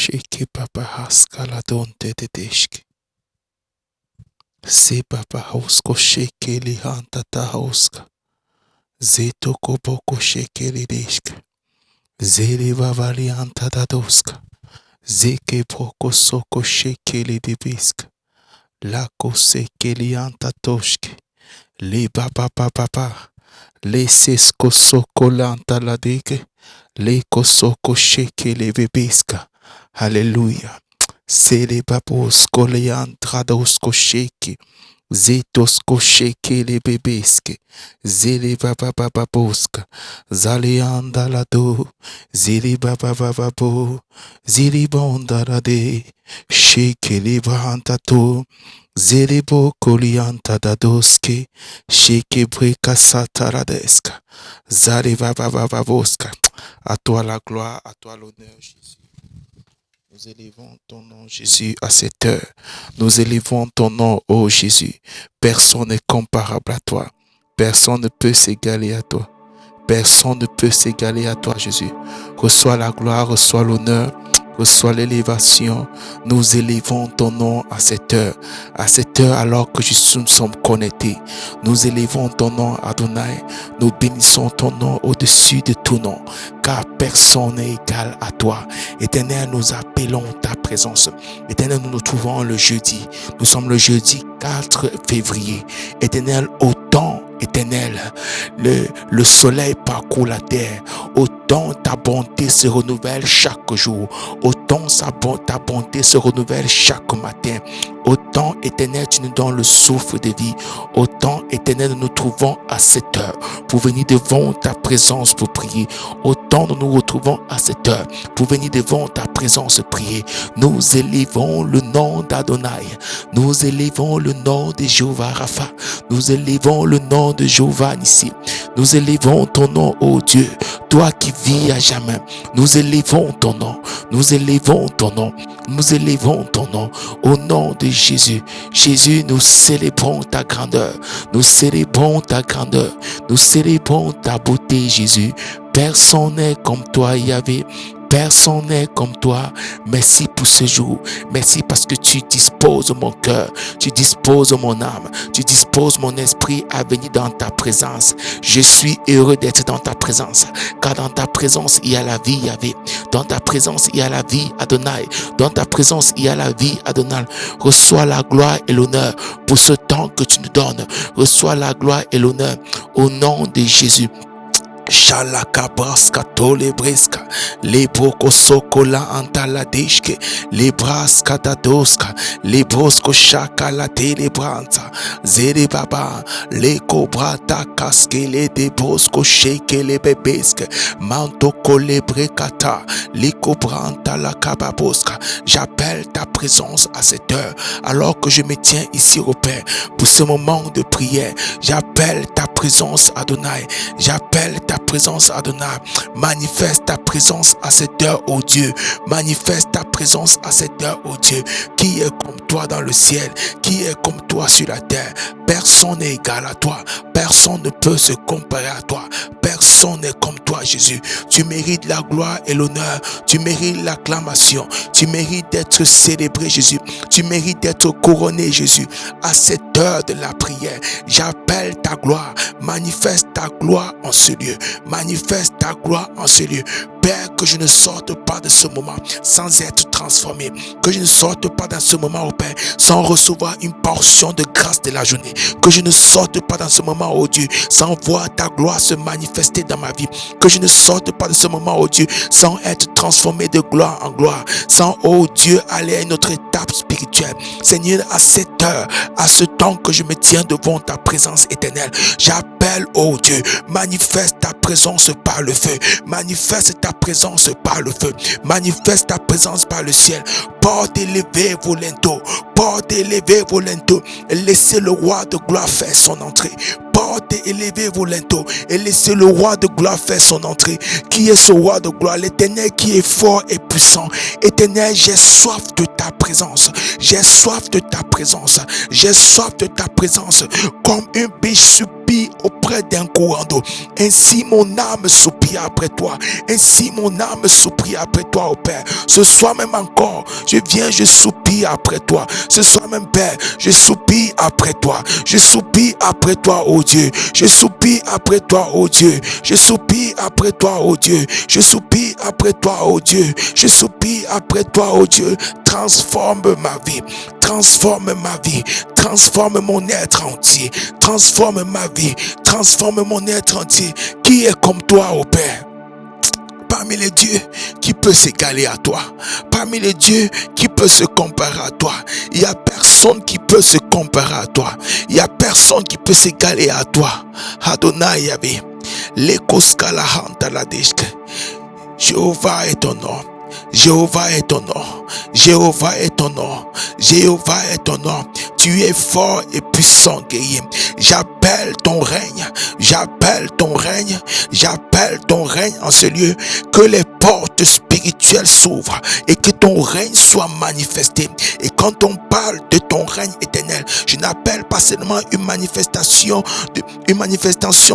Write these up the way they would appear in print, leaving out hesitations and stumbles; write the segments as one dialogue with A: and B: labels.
A: sheke papa haskala donte dedeshke. Se papa hausko sheke li hantata hauska. Zeto koboko sheke li deshke. Zeli vavali antada doska. Zeke poko soko sheke li dibiska. Lako seke li antatoshke. Li papa papa. Le sesko soko lanta la deke. Le kosoko sheke le bebiska. Hallelujah. Sele babosko le antradosko sheke. Zetosko sheke le bebeske. Zele babababoska. Zale andala do. Zili babababo. Zili bondara de. Sheke le bahantato. Zele boko li antadadoske. Sheke breka sataradeska. Zale babababoska. À toi la gloire, à toi l'honneur, Jésus. Nous élevons ton nom, Jésus, à cette heure. Nous élevons ton nom, ô Jésus. Personne n'est comparable à toi. Personne ne peut s'égaler à toi. Personne ne peut s'égaler à toi, Jésus. Reçois la gloire, reçois l'honneur, reçois l'élévation. Nous élevons ton nom à cette heure. À cette heure, alors que nous sommes connectés, nous élevons ton nom, Adonai. Nous bénissons ton nom au-dessus de tout nom, car personne n'est égal à toi. Éternel, nous appelons ta présence. Éternel, nous nous trouvons le jeudi. Nous sommes le jeudi 4 février. Éternel, autant, éternel, le soleil parcourt la terre. Autant ta bonté se renouvelle chaque jour. Autant ta bonté se renouvelle chaque matin. Autant, éternel, tu nous donnes le souffle de vie. Autant, éternel, nous nous trouvons à cette heure pour venir devant ta présence pour prier. Autant nous nous retrouvons à cette heure pour venir devant ta présence prier. Nous élevons le nom d'Adonai. Nous élevons le nom de Jéhovah Rapha. Nous élevons le nom de Jéhovah Nissi. Nous élevons ton nom, ô Dieu, toi qui vis à jamais. Nous élevons ton nom. Nous élevons ton nom. Nous élevons ton nom au nom de Jésus. Jésus, nous célébrons ta grandeur. Nous célébrons ta grandeur. Nous célébrons ta beauté, Jésus. Personne n'est comme toi, Yahvé. Personne n'est comme toi. Merci pour ce jour. Merci parce que tu disposes mon cœur. Tu disposes mon âme. Tu disposes mon esprit à venir dans ta présence. Je suis heureux d'être dans ta présence. Car dans ta présence, il y a la vie, Yahvé. Dans ta présence, il y a la vie, Adonai. Dans ta présence, il y a la vie, Adonai. Reçois la gloire et l'honneur pour ce temps que tu nous donnes. Reçois la gloire et l'honneur au nom de Jésus. Shalaka braska tole breska le broko sokola antala deshke le braska dadoska le brosko shaka la tele branza zere baba le kobrata kaske le de brosko sheke le bebeske manto kole brekata le kobranta la kababoska. J'appelle ta présence à cette heure alors que je me tiens ici au Père pour ce moment de prière. J'appelle ta présence, Adonai. J'appelle ta présence, Adonai. Manifeste ta présence à cette heure, ô Dieu. Manifeste ta présence à cette heure, ô Dieu. Qui est comme toi dans le ciel? Qui est comme toi sur la terre? Personne n'est égal à toi. Personne ne peut se comparer à toi. Personne n'est comme toi, Jésus. Tu mérites la gloire et l'honneur. Tu mérites l'acclamation. Tu mérites d'être célébré, Jésus. Tu mérites d'être couronné, Jésus. À cette heure de la prière, j'appelle ta gloire. Manifeste ta gloire en ce lieu. Manifeste ta gloire en ce lieu. Père, que je ne sorte pas de ce moment sans être transformé. Que je ne sorte pas dans ce moment, oh Père, sans recevoir une portion de grâce de la journée. Que je ne sorte pas dans ce moment, oh Dieu, sans voir ta gloire se manifester dans ma vie. Que je ne sorte pas de ce moment, oh Dieu, sans être transformé de gloire en gloire. Sans, oh Dieu, aller à une autre étape spirituelle. Seigneur, à cette heure, à ce temps que je me tiens devant ta présence éternelle, j'appelle, oh Dieu, manifeste ta présence par le feu. Manifeste ta présence par le feu. Manifeste ta présence par le ciel. Porte élevé volento. Porte élevé volento. Laissez le roi de gloire faire son entrée. Porte portes élevées vos linteaux et laissez le roi de gloire faire son entrée. Qui est ce roi de gloire? L'Éternel qui est fort et puissant. Éternel, j'ai soif de ta présence. J'ai soif de ta présence. J'ai soif de ta présence. Comme une biche soupire auprès d'un courant d'eau. Ainsi mon âme soupire après toi. Ainsi mon âme soupire après toi, ô Père. Ce soir même encore, je soupire après toi. Ce soir même, Père, je soupire après toi. Je soupire après toi, ô Dieu. Je soupire après toi, ô Dieu. Je soupire après toi, ô Dieu. Je soupire après toi, ô Dieu. Je soupire après toi, ô Dieu. Transforme ma vie. Transforme ma vie. Transforme mon être entier. Transforme ma vie. Transforme mon être entier. Qui est comme toi, ô Père? Parmi les dieux qui peut s'égaler à toi, parmi les dieux qui peut se comparer à toi, il n'y a personne qui peut se comparer à toi, il n'y a personne qui peut s'égaler à toi. Adonai Yahvé, l'Ekoskala Hantaladeshke, Jéhovah est ton nom. Jéhovah est ton nom. Jéhovah est ton nom. Jéhovah est ton nom. Tu es fort et puissant, guerrier. J'appelle ton règne. J'appelle ton règne. J'appelle ton règne en ce lieu. Que les portes spirituelles s'ouvrent et que ton règne soit manifesté. Et quand on parle de ton règne éternel, je n'appelle pas seulement une manifestation,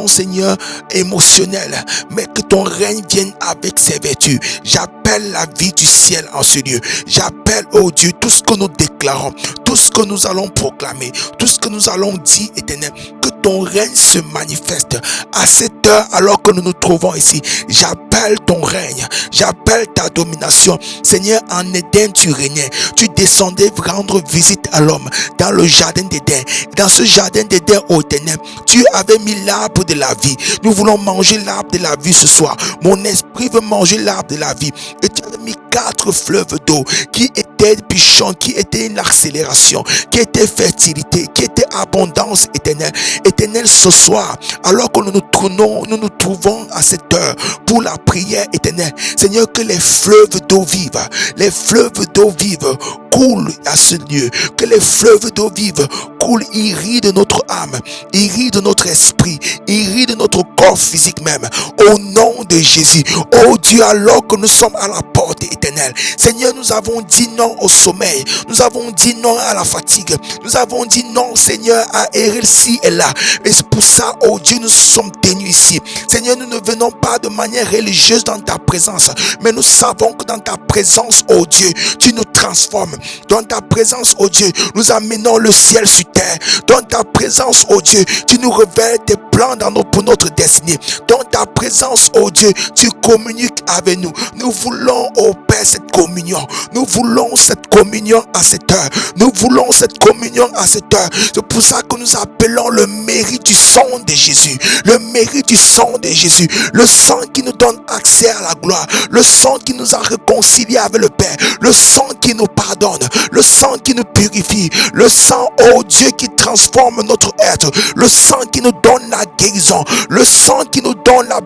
A: Seigneur, émotionnelle, mais que ton règne vienne avec ses vertus. J'appelle la vie du ciel en ce lieu. J'appelle, oh Dieu, tout ce que nous déclarons, tout ce que nous allons proclamer, tout ce que nous allons dire, éternel, que ton règne se manifeste à cette heure alors que nous nous trouvons ici. J'appelle ton règne, j'appelle ta domination. Seigneur, en Éden, tu régnais, tu descendais rendre visite à l'homme dans le jardin d'Éden. Dans ce jardin d'Éden, ô éternel, tu avais mis l'arbre de la vie. Nous voulons manger l'arbre de la vie ce soir. Mon esprit veut manger l'arbre de la vie. Et tu avais mis 4 fleuves d'eau qui étaient bichons, qui étaient une accélération, qui étaient fertilité, qui étaient abondance éternelle. Éternel, ce soir, alors que nous nous trouvons à cette heure pour la prière éternelle, Seigneur, que les fleuves d'eau vive, les fleuves d'eau vive coulent à ce lieu, que les fleuves d'eau vive coulent, irriguent de notre âme, irriguent de notre esprit, irriguent de notre corps physique même, au nom de Jésus. Oh Dieu, alors que nous sommes à la porte éternelle, Seigneur, nous avons dit non au sommeil, nous avons dit non à la fatigue, nous avons dit non, Seigneur, à errer ci et là. Et c'est pour ça, oh Dieu, nous sommes tenus ici. Seigneur, nous ne venons pas de manière religieuse dans ta présence, mais nous savons que dans ta présence, oh Dieu, tu nous transformes. Dans ta présence, oh Dieu, nous amenons le ciel sur terre. Dans ta présence, oh Dieu, tu nous révèles tes plans pour notre destinée. Dans ta présence, oh Dieu, tu communiques avec nous. Nous voulons, oh Père, cette communion. Nous voulons cette communion à cette heure. Nous voulons cette communion à cette heure. C'est pour ça que nous appelons le mérite du sang de Jésus. Le mérite du sang de Jésus. Le sang qui nous donne accès à la gloire. Le sang qui nous a réconciliés avec le Père. Le sang qui nous pardonne. Le sang qui nous purifie. Le sang, oh Dieu, qui transforme notre être. Le sang qui nous donne la guérison. Le sang qui nous donne la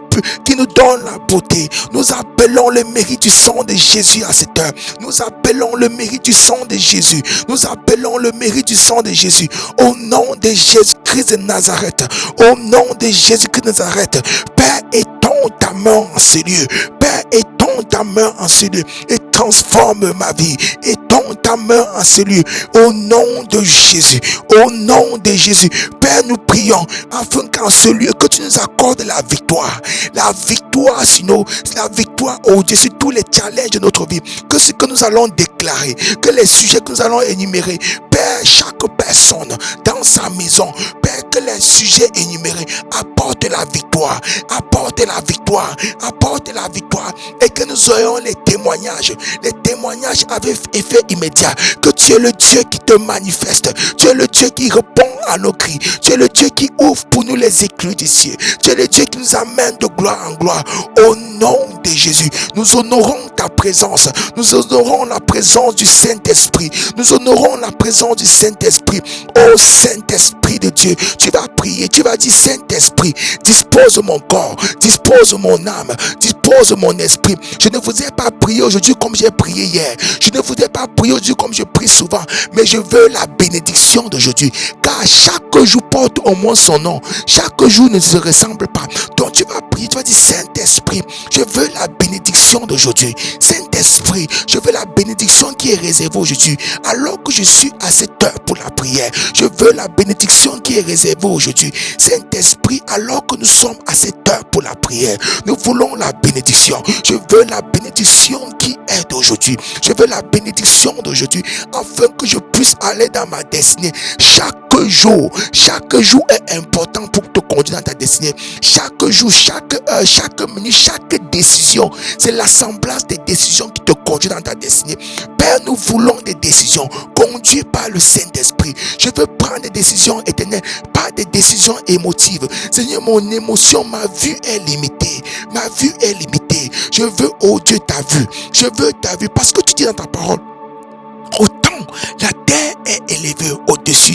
A: beauté. Nous appelons le mérite du sang de Jésus à cette heure. Nous appelons le mérite du sang de Jésus. Nous appelons le mérite du sang de Jésus. Au nom de Jésus-Christ de Nazareth. Au nom de Jésus-Christ de Nazareth. Père, étends ta main en ce lieu. Père, étends ta main en ce lieu. Et transforme ma vie. Étends ta main en ce lieu. Au nom de Jésus. Au nom de Jésus. Père, nous prions afin qu'en ce lieu, que tu nous accordes la victoire. La victoire sur nous. La victoire, oh Dieu, sur tous les challenges de notre vie. Que ce que nous allons déclarer. Que les sujets que nous allons énumérer. Père, chaque personne dans sa maison. Père, que les sujets énumérés apportent la victoire. Apporte la victoire. Apporte la victoire. Et que nous ayons les témoignages. Les témoignages avec effet immédiat. Que tu es le Dieu qui te manifeste. Tu es le Dieu qui répond à nos cris. Tu es le Dieu qui ouvre pour nous les éclus du ciel. Tu es le Dieu qui nous amène de gloire en gloire. Au nom de Jésus, nous honorons ta présence. Nous honorons la présence du Saint-Esprit. Nous honorons la présence du Saint-Esprit. Ô Saint-Esprit de Dieu, tu vas prier. Tu vas dire, Saint-Esprit, dispose mon corps, dispose mon âme, dispose repose mon esprit. Je ne voudrais pas prier aujourd'hui comme j'ai prié hier. Je ne voudrais pas prier aujourd'hui comme je prie souvent. Mais je veux la bénédiction d'aujourd'hui. Car chaque jour porte au moins son nom. Chaque jour ne se ressemble pas. Donc tu vas prier, tu vas dire Saint-Esprit, je veux la bénédiction d'aujourd'hui. Saint-Esprit, je veux la bénédiction qui est réservée aujourd'hui. Alors que je suis à cette heure pour la prière, je veux la bénédiction qui est réservée aujourd'hui. Saint-Esprit, alors que nous sommes à cette heure pour la prière, nous voulons la bénédiction. Je veux la bénédiction qui est d'aujourd'hui. Je veux la bénédiction d'aujourd'hui afin que je puisse aller dans ma destinée. Chaque jour est important pour te conduire dans ta destinée. Chaque jour, chaque heure, chaque minute, chaque décision, c'est l'assemblage des décisions qui te conduit dans ta destinée. Père, nous voulons des décisions conduites par le Saint-Esprit. Je veux prendre des décisions éternelles, pas des décisions émotives. Seigneur, mon émotion, ma vue est limitée. Ma vue est limitée. Je veux, oh Dieu, ta vue. Je veux ta vue parce que tu dis dans ta parole, autant la terre est élevée au-dessus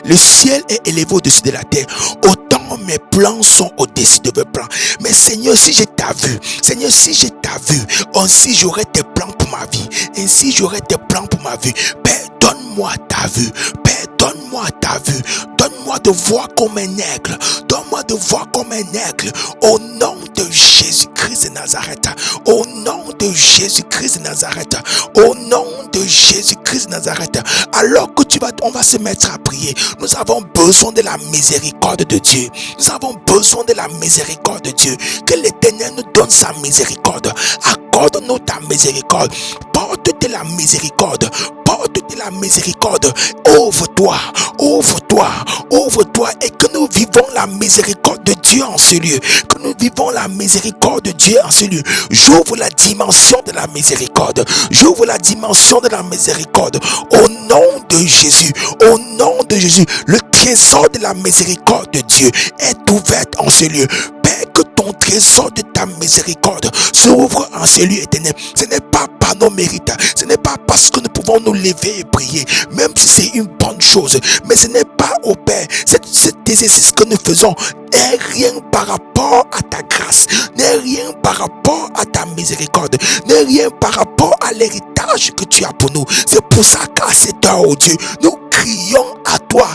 A: le ciel est élevé au-dessus de la terre, autant mes plans sont au-dessus de mes plans. Mais Seigneur, si j'ai ta vue, Seigneur, si j'ai ta vue, ainsi j'aurai tes plans pour ma vie, ainsi j'aurai tes plans pour ma vie. Père, donne-moi ta vue. Père, donne-moi ta vue. Donne-moi de voir comme un aigle. Donne-moi de voir comme un aigle. Au nom de Jésus-Christ de Nazareth. Au nom de Jésus-Christ de Nazareth. Au nom de Jésus-Christ de Nazareth. Alors que on va se mettre à prier. Nous avons besoin de la miséricorde de Dieu. Nous avons besoin de la miséricorde de Dieu. Que l'Éternel nous donne sa miséricorde. Accorde-nous ta miséricorde. Porte de la miséricorde. Porte de la miséricorde. Ouvre-toi. Ouvre-toi. Ouvre-toi. Et que nous vivons la miséricorde de Dieu en ce lieu. Que nous vivons la miséricorde de Dieu en ce lieu. J'ouvre la dimension de la miséricorde. J'ouvre la dimension de la miséricorde. Au nom de Jésus. Au nom de Jésus. Le trésor de la miséricorde de Dieu est ouvert en ce lieu. Père, que ton trésor de ta miséricorde s'ouvre en ce lieu éternel. Ce n'est pas par nos mérites. Ce n'est pas parce que nous pouvons nous lever et prier. Même si c'est une bonne chose. Mais ce n'est pas au Père. Cet exercice que nous faisons n'est rien par rapport à ta grâce. N'est rien par rapport à ta miséricorde. N'est rien par rapport à l'héritage que tu as pour nous. C'est pour ça qu'à cette heure, oh Dieu, nous crions à toi,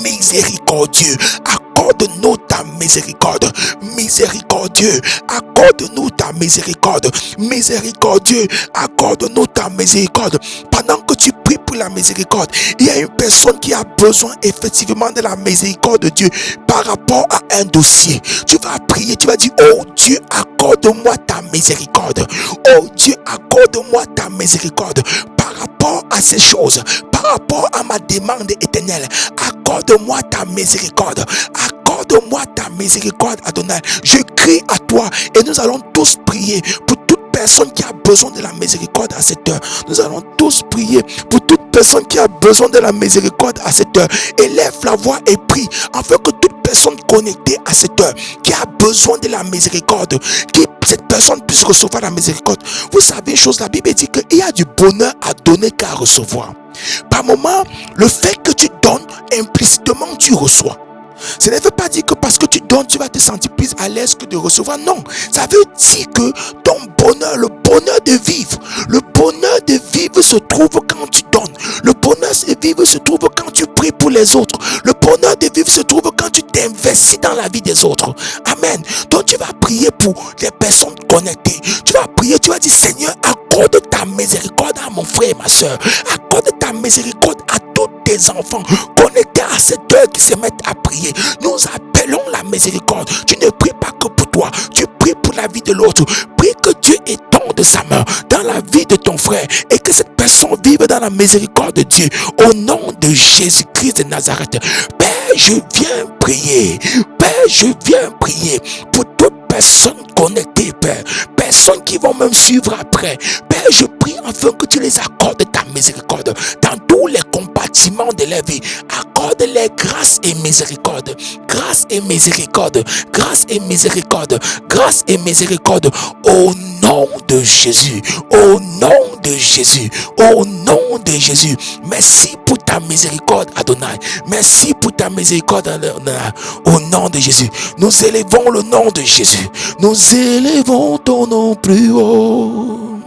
A: miséricordieux. Accorde-nous ta miséricorde. Miséricordieux, accorde-nous ta miséricorde. Miséricordieux, accorde-nous ta miséricorde. Pendant que tu pries pour la miséricorde, il y a une personne qui a besoin effectivement de la miséricorde de Dieu par rapport à un dossier. Tu vas prier, tu vas dire, oh Dieu, accorde-moi ta miséricorde. Oh Dieu, accorde-moi ta miséricorde par rapport à ces choses, par rapport à ma demande éternelle. Accorde-moi ta miséricorde. Accorde-moi ta miséricorde, Adonai. Je crie à toi et nous allons tous prier pour toute personne qui a besoin de la miséricorde à cette heure. Nous allons tous prier pour toute personne qui a besoin de la miséricorde à cette heure. Élève la voix et prie afin que toute personne connectée à cette heure qui a besoin de la miséricorde, que cette personne puisse recevoir la miséricorde. Vous savez une chose, la Bible dit qu'il y a du bonheur à donner qu'à recevoir. Par moment, le fait que tu donnes, implicitement tu reçois. Ce ne veut pas dire que parce que tu donnes, tu vas te sentir plus à l'aise que de recevoir. Non, ça veut dire que ton bonheur, le bonheur de vivre, le bonheur de vivre se trouve quand tu donnes. Le bonheur de vivre se trouve quand tu pries pour les autres. Le bonheur de vivre se trouve quand tu t'investis dans la vie des autres. Amen. Donc tu vas prier pour les personnes connectées. Tu vas prier, tu vas dire, Seigneur, accorde ta miséricorde à mon frère et ma soeur. Accorde ta miséricorde à tous tes enfants connectés à cette heure qui se mettent à prier. Nous appelons la miséricorde. Tu ne pries pas que pour toi, tu pries pour la vie de l'autre. Prie que Dieu étende sa main dans la vie de ton frère et que cette personne vive dans la miséricorde de Dieu. Au nom de Jésus-Christ de Nazareth, Père, je viens prier. Père, je viens prier pour toute personne connectée, Père. Personnes qui vont même suivre après. Père, je prie afin que tu les accordes ta miséricorde dans tous les compartiments de la vie. Accorde-les grâce et miséricorde. Grâce et miséricorde. Grâce et miséricorde. Grâce et miséricorde. Au nom de Jésus. Au nom de Jésus. Au nom de Jésus. Merci pour ta miséricorde, Adonai. Merci pour ta miséricorde, Adonai. Au nom de Jésus, nous élevons le nom de Jésus. Nous élevons ton nom plus haut.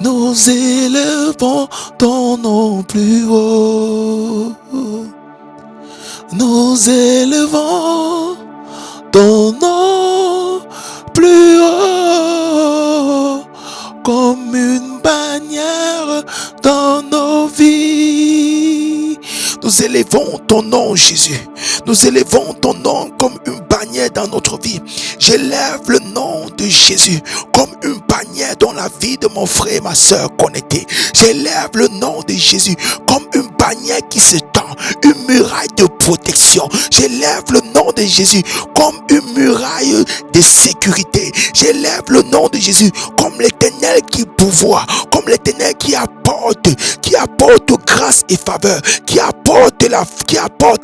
A: Nous élevons ton nom plus haut. Nous élevons ton nom plus haut, comme une bannière dans nos vies. Nous élevons ton nom, Jésus. Nous élevons ton nom comme une bannière dans notre vie. J'élève le nom de Jésus comme une bannière dans la vie de mon frère et ma soeur connectés. J'élève le nom de Jésus comme une bannière qui s'étend, une muraille de protection. J'élève le nom de Jésus comme une muraille de sécurité. J'élève le nom de Jésus comme l'Éternel qui pourvoit, comme l'Éternel qui apporte grâce et faveur, qui apporte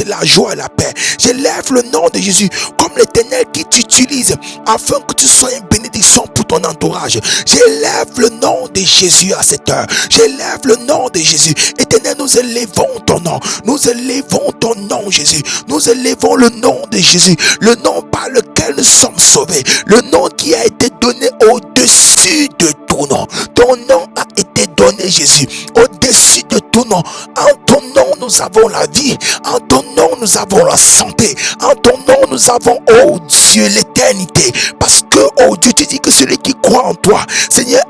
A: la joie et la paix. J'élève le nom de Jésus comme l'Éternel qui t'utilise afin que tu sois une bénédiction pour ton entourage. J'élève le nom de Jésus à cette heure. J'élève le nom de Jésus. Éternel, nous élevons ton nom. Nous élevons ton nom, Jésus. Nous élevons le nom de Jésus. Le nom par lequel nous sommes sauvés. Le nom qui a été donné au-dessus de tout nom. Ton nom a été donné, Jésus, au-dessus de tout nom. En ton nom, nous avons la vie. En ton nom, nous avons la santé. En ton nom, nous avons, oh Dieu, l'éternité. Parce que, oh Dieu, tu dis que celui qui croit en toi, Seigneur,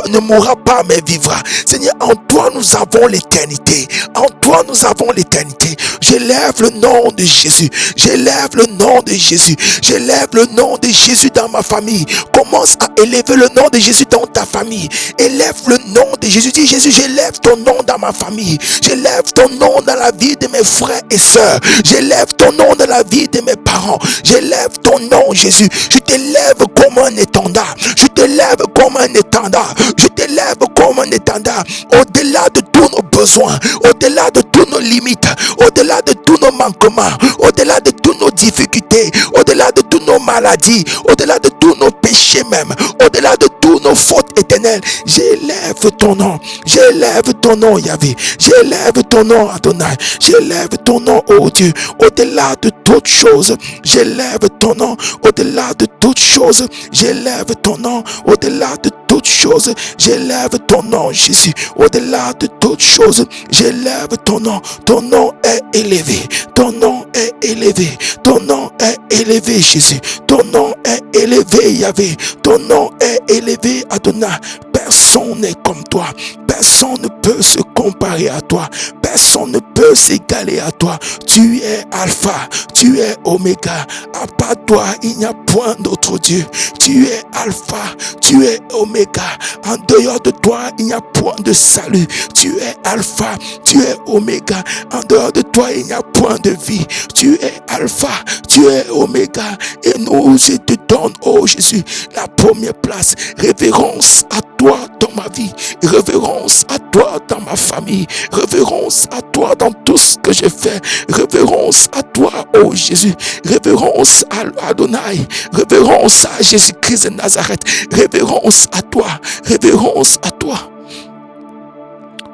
A: ne mourra pas, mais vivra. Seigneur, en toi, nous avons l'éternité. En toi, nous avons l'éternité. J'élève le nom de Jésus. J'élève le nom de Jésus. J'élève le nom de Jésus dans ma famille. Commence à élever le nom de Jésus dans ta famille. Élève le nom de Jésus. Dis, Jésus, j'élève ton nom dans ma famille. J'élève ton nom dans la vie de mes frères et sœurs. J'élève ton nom dans la vie de mes parents. J'élève ton nom, Jésus. Je t'élève comme un étendard. Je t'élève comme un étendard. Je t'élève comme un étendard. Au-delà de tous nos besoins, au-delà de toutes nos limites, au-delà de tous nos manquements, au-delà de toutes nos difficultés, au-delà de toutes nos maladies, au-delà de tous nos péchés même, au-delà de toutes nos fautes éternelles. J'élève ton nom. J'élève ton nom, Yahvé. J'élève ton nom, Adonai. J'élève ton nom, oh Dieu. Au-delà de toutes choses, j'élève ton nom. Au-delà de toutes choses, j'élève ton nom. Au-delà de toutes choses, j'élève ton nom, Jésus. Au-delà de toutes choses, j'élève ton nom. Ton nom est élevé. Ton nom est élevé. Ton nom est élevé, Jésus. Ton nom est élevé, Yahvé. Ton nom est élevé, Adonai. Personne n'est comme toi. Personne ne peut se comparer à toi. Personne ne peut s'égaler à toi. Tu es Alpha, tu es Oméga. À part toi, il n'y a point d'autre Dieu. Tu es Alpha, tu es Oméga. En dehors de toi, il n'y a point de salut. Tu es Alpha, tu es Oméga. En dehors de toi, il n'y a point de vie. Tu es Alpha, tu es Oméga. Et nous, je te donne, oh Jésus, la première place. Révérence à toi dans ma vie. Révérence à toi dans ma famille. Révérence à toi dans tout ce que je fais. Révérence à toi, oh Jésus. Révérence à Adonai. Révérence à Jésus-Christ de Nazareth. Révérence à toi. Révérence à toi.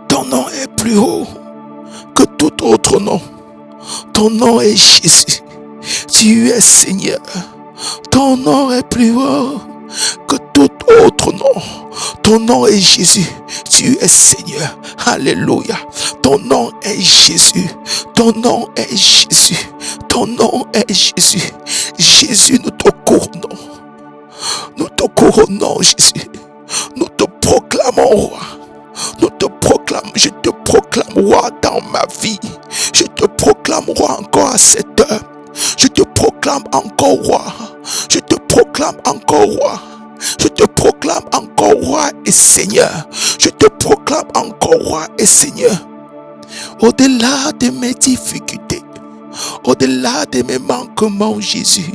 A: Ton nom est plus haut que tout autre nom. Ton nom est Jésus. Tu es Seigneur. Ton nom est plus haut que tout autre nom. Ton nom est Jésus. Tu es Seigneur. Alléluia. Ton nom est Jésus. Ton nom est Jésus. Ton nom est Jésus. Jésus, nous te couronnons. Nous te couronnons, Jésus. Nous te proclamons roi. Nous te proclamons. Je te proclame roi dans ma vie. Je te proclame roi encore à cette heure. Je te proclame encore roi. Je te proclame encore roi. Je te proclame encore roi et Seigneur. Je te proclame encore roi et Seigneur. Au-delà de mes difficultés, au-delà de mes manquements, Jésus,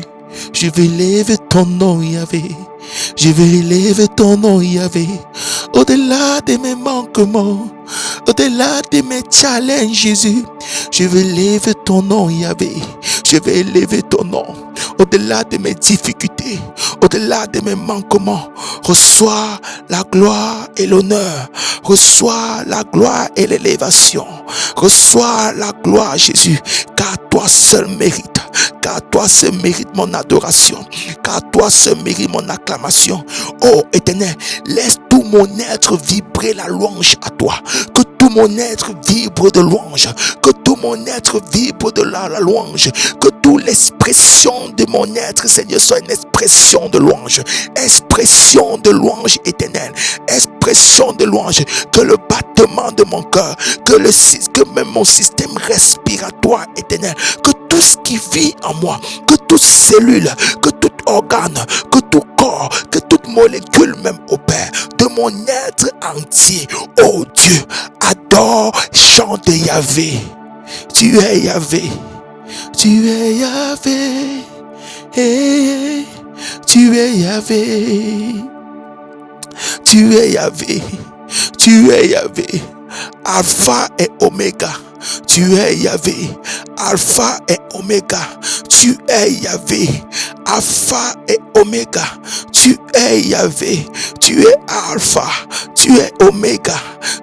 A: je vais élever ton nom, Yahvé. Je vais élever ton nom, Yahvé. Au-delà de mes manquements, au-delà de mes challenges, Jésus, je vais élever ton nom, Yahvé. Je vais élever ton nom. Au-delà de mes difficultés, au-delà de mes manquements. Reçois la gloire et l'honneur. Reçois la gloire et l'élévation. Reçois la gloire, Jésus, car toi seul mérite. Car toi seul mérite mon adoration. Car toi seul mérite mon acclamation. Oh Éternel, laisse tout mon être vibrer la louange à toi. Que tout mon être vibre de louange. Que tout mon être vibre de la louange. Que toute l'expression de mon être, Seigneur, soit une expression de louange. Expression de louange éternelle. Expression de louange. Que le battement de mon cœur, que même mon système respiratoire éternel, que tout ce qui vit en moi, que toute cellule, que tout organe, que tout corps, que toute molécule même opère, de mon être entier. Oh Dieu, adore, chante Yahvé. Tu es Yahvé. Tu es Yahvé. Hey, tu es Yahvé. Tu es Yahvé. Tu es Yahvé. Alpha et Oméga. Tu es Yahvé. Alpha et Oméga. Tu es Yahvé. Alpha et Oméga. Tu es Yahvé. Tu es Alpha. Tu es Oméga.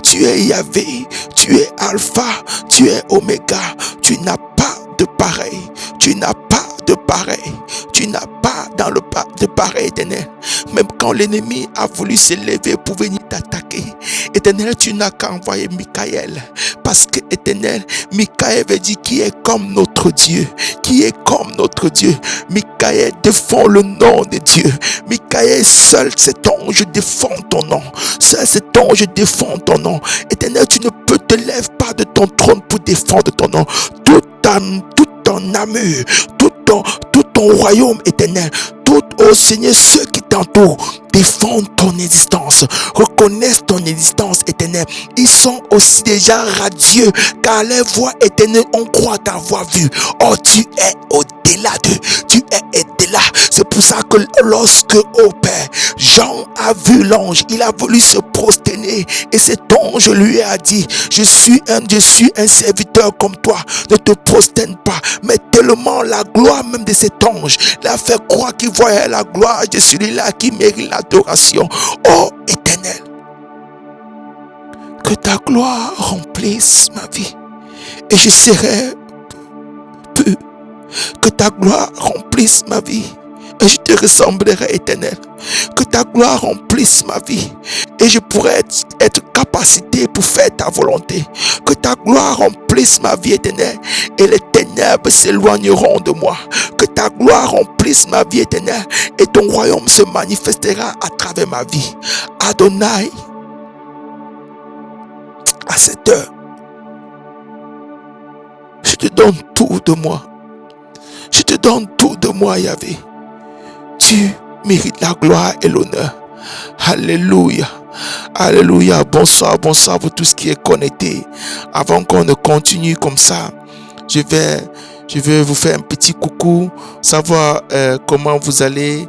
A: Tu es Yahvé. Tu es Alpha. Tu es Oméga. Tu n'as pas de pareil. Tu n'as pas de pareil. Tu n'as pas dans le pas de pareil, éternel. Même quand l'ennemi a voulu s'élever pour venir t'attaquer, éternel, tu n'as qu'à envoyer Michael. Parce que, éternel, Michael veut dire qui est comme notre Dieu. Qui est comme notre Dieu. Michael défend le nom de Dieu. Michael, seul cet ange défend ton nom. Seul cet ange défend ton nom. Éternel, tu ne peux te lever pas de ton trône pour défendre ton nom. Tout ton amour, tout ton royaume éternel, tout, oh Seigneur, ceux qui t'entourent défendent ton existence, reconnaissent ton existence éternelle. Ils sont aussi déjà radieux, car les voix éternelles, on croit t'avoir vu. Oh, tu es au-delà d'eux, tu es au-delà. C'est pour ça que lorsque, oh Père, Jean a vu l'ange, il a voulu se prosterner, et cet ange lui a dit, je suis un serviteur comme toi, ne te prosterne pas. Mais tellement la gloire même de cet ange l'a fait croire qu'il voyait la gloire de celui-là qui mérite l'adoration. Oh éternel, que ta gloire remplisse ma vie et je serai peu. Que ta gloire remplisse ma vie et je te ressemblerai, éternel. Que ta gloire remplisse ma vie et je pourrai être capacité pour faire ta volonté. Que ta gloire remplisse ma vie, éternelle, et les ténèbres s'éloigneront de moi. Que ta gloire remplisse ma vie, éternelle, et ton royaume se manifestera à travers ma vie. Adonai, à cette heure, je te donne tout de moi. Je te donne tout de moi, Yahvé. Tu mérites la gloire et l'honneur. Alléluia. Alléluia. Bonsoir, bonsoir pour tout ce qui est connecté. Avant qu'on ne continue comme ça, je vais vous faire un petit coucou, savoir comment vous allez.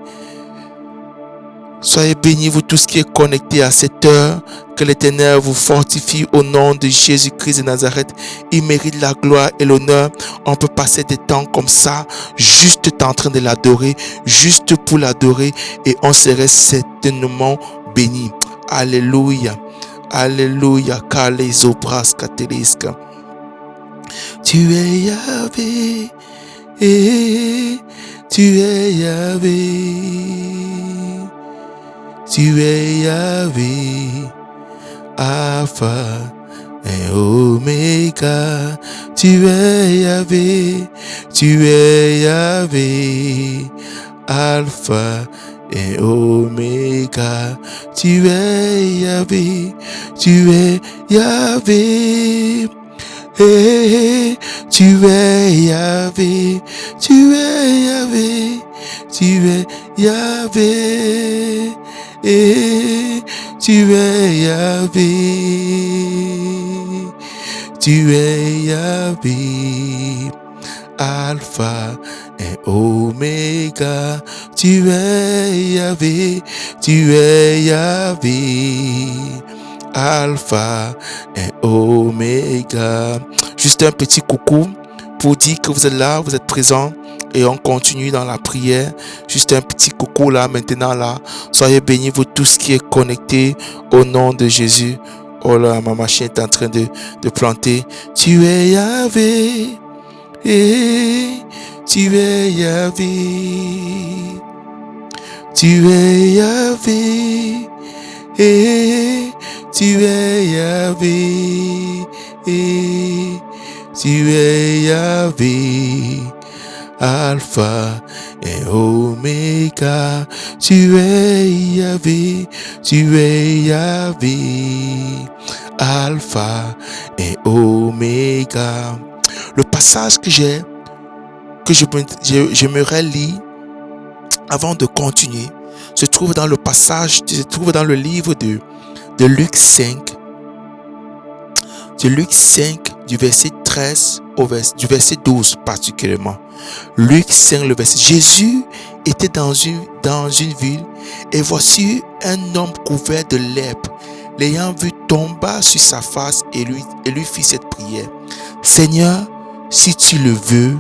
A: Soyez bénis, vous tous qui êtes connectés à cette heure. Que l'Éternel vous fortifie au nom de Jésus-Christ de Nazareth. Il mérite la gloire et l'honneur. On peut passer des temps comme ça, juste en train de l'adorer, juste pour l'adorer, et on serait certainement béni. Alléluia. Alléluia. Kalezobras kateliska. Tu es Yahvé. Tu es Yahvé. Tu es Yahvé, Alpha et Oméga. Tu es Yahvé, tu es Yahvé, Alpha et Oméga. Tu es Yahvé, tu es Yahvé. Hey, tu es Yahvé, tu es Yahvé, tu es Yahvé. Et tu es Yahvé, tu es Yahvé, Alpha et Oméga. Tu es Yahvé, tu es Yahvé, Alpha et Oméga. Juste un petit coucou pour dire que vous êtes là, vous êtes présents. Et on continue dans la prière. Juste un petit coucou là, maintenant là. Soyez bénis, vous tous qui êtes connectés au nom de Jésus. Oh là, ma machine est en train de planter. Tu es Yahvé. Tu es Yahvé. Tu es Yahvé. Tu es Yahvé. Tu es Yahvé. Alpha et Oméga, tu es Yahvé, tu es Yahvé, Alpha et Oméga. Le passage que j'aimerais lire avant de continuer se trouve dans le livre de Luc 5, du verset 13 du verset 12 particulièrement. Luc 5, le verset. Jésus était dans une ville, et voici un homme couvert de lèpre. L'ayant vu, tomba sur sa face et lui fit cette prière. Seigneur, si tu le veux,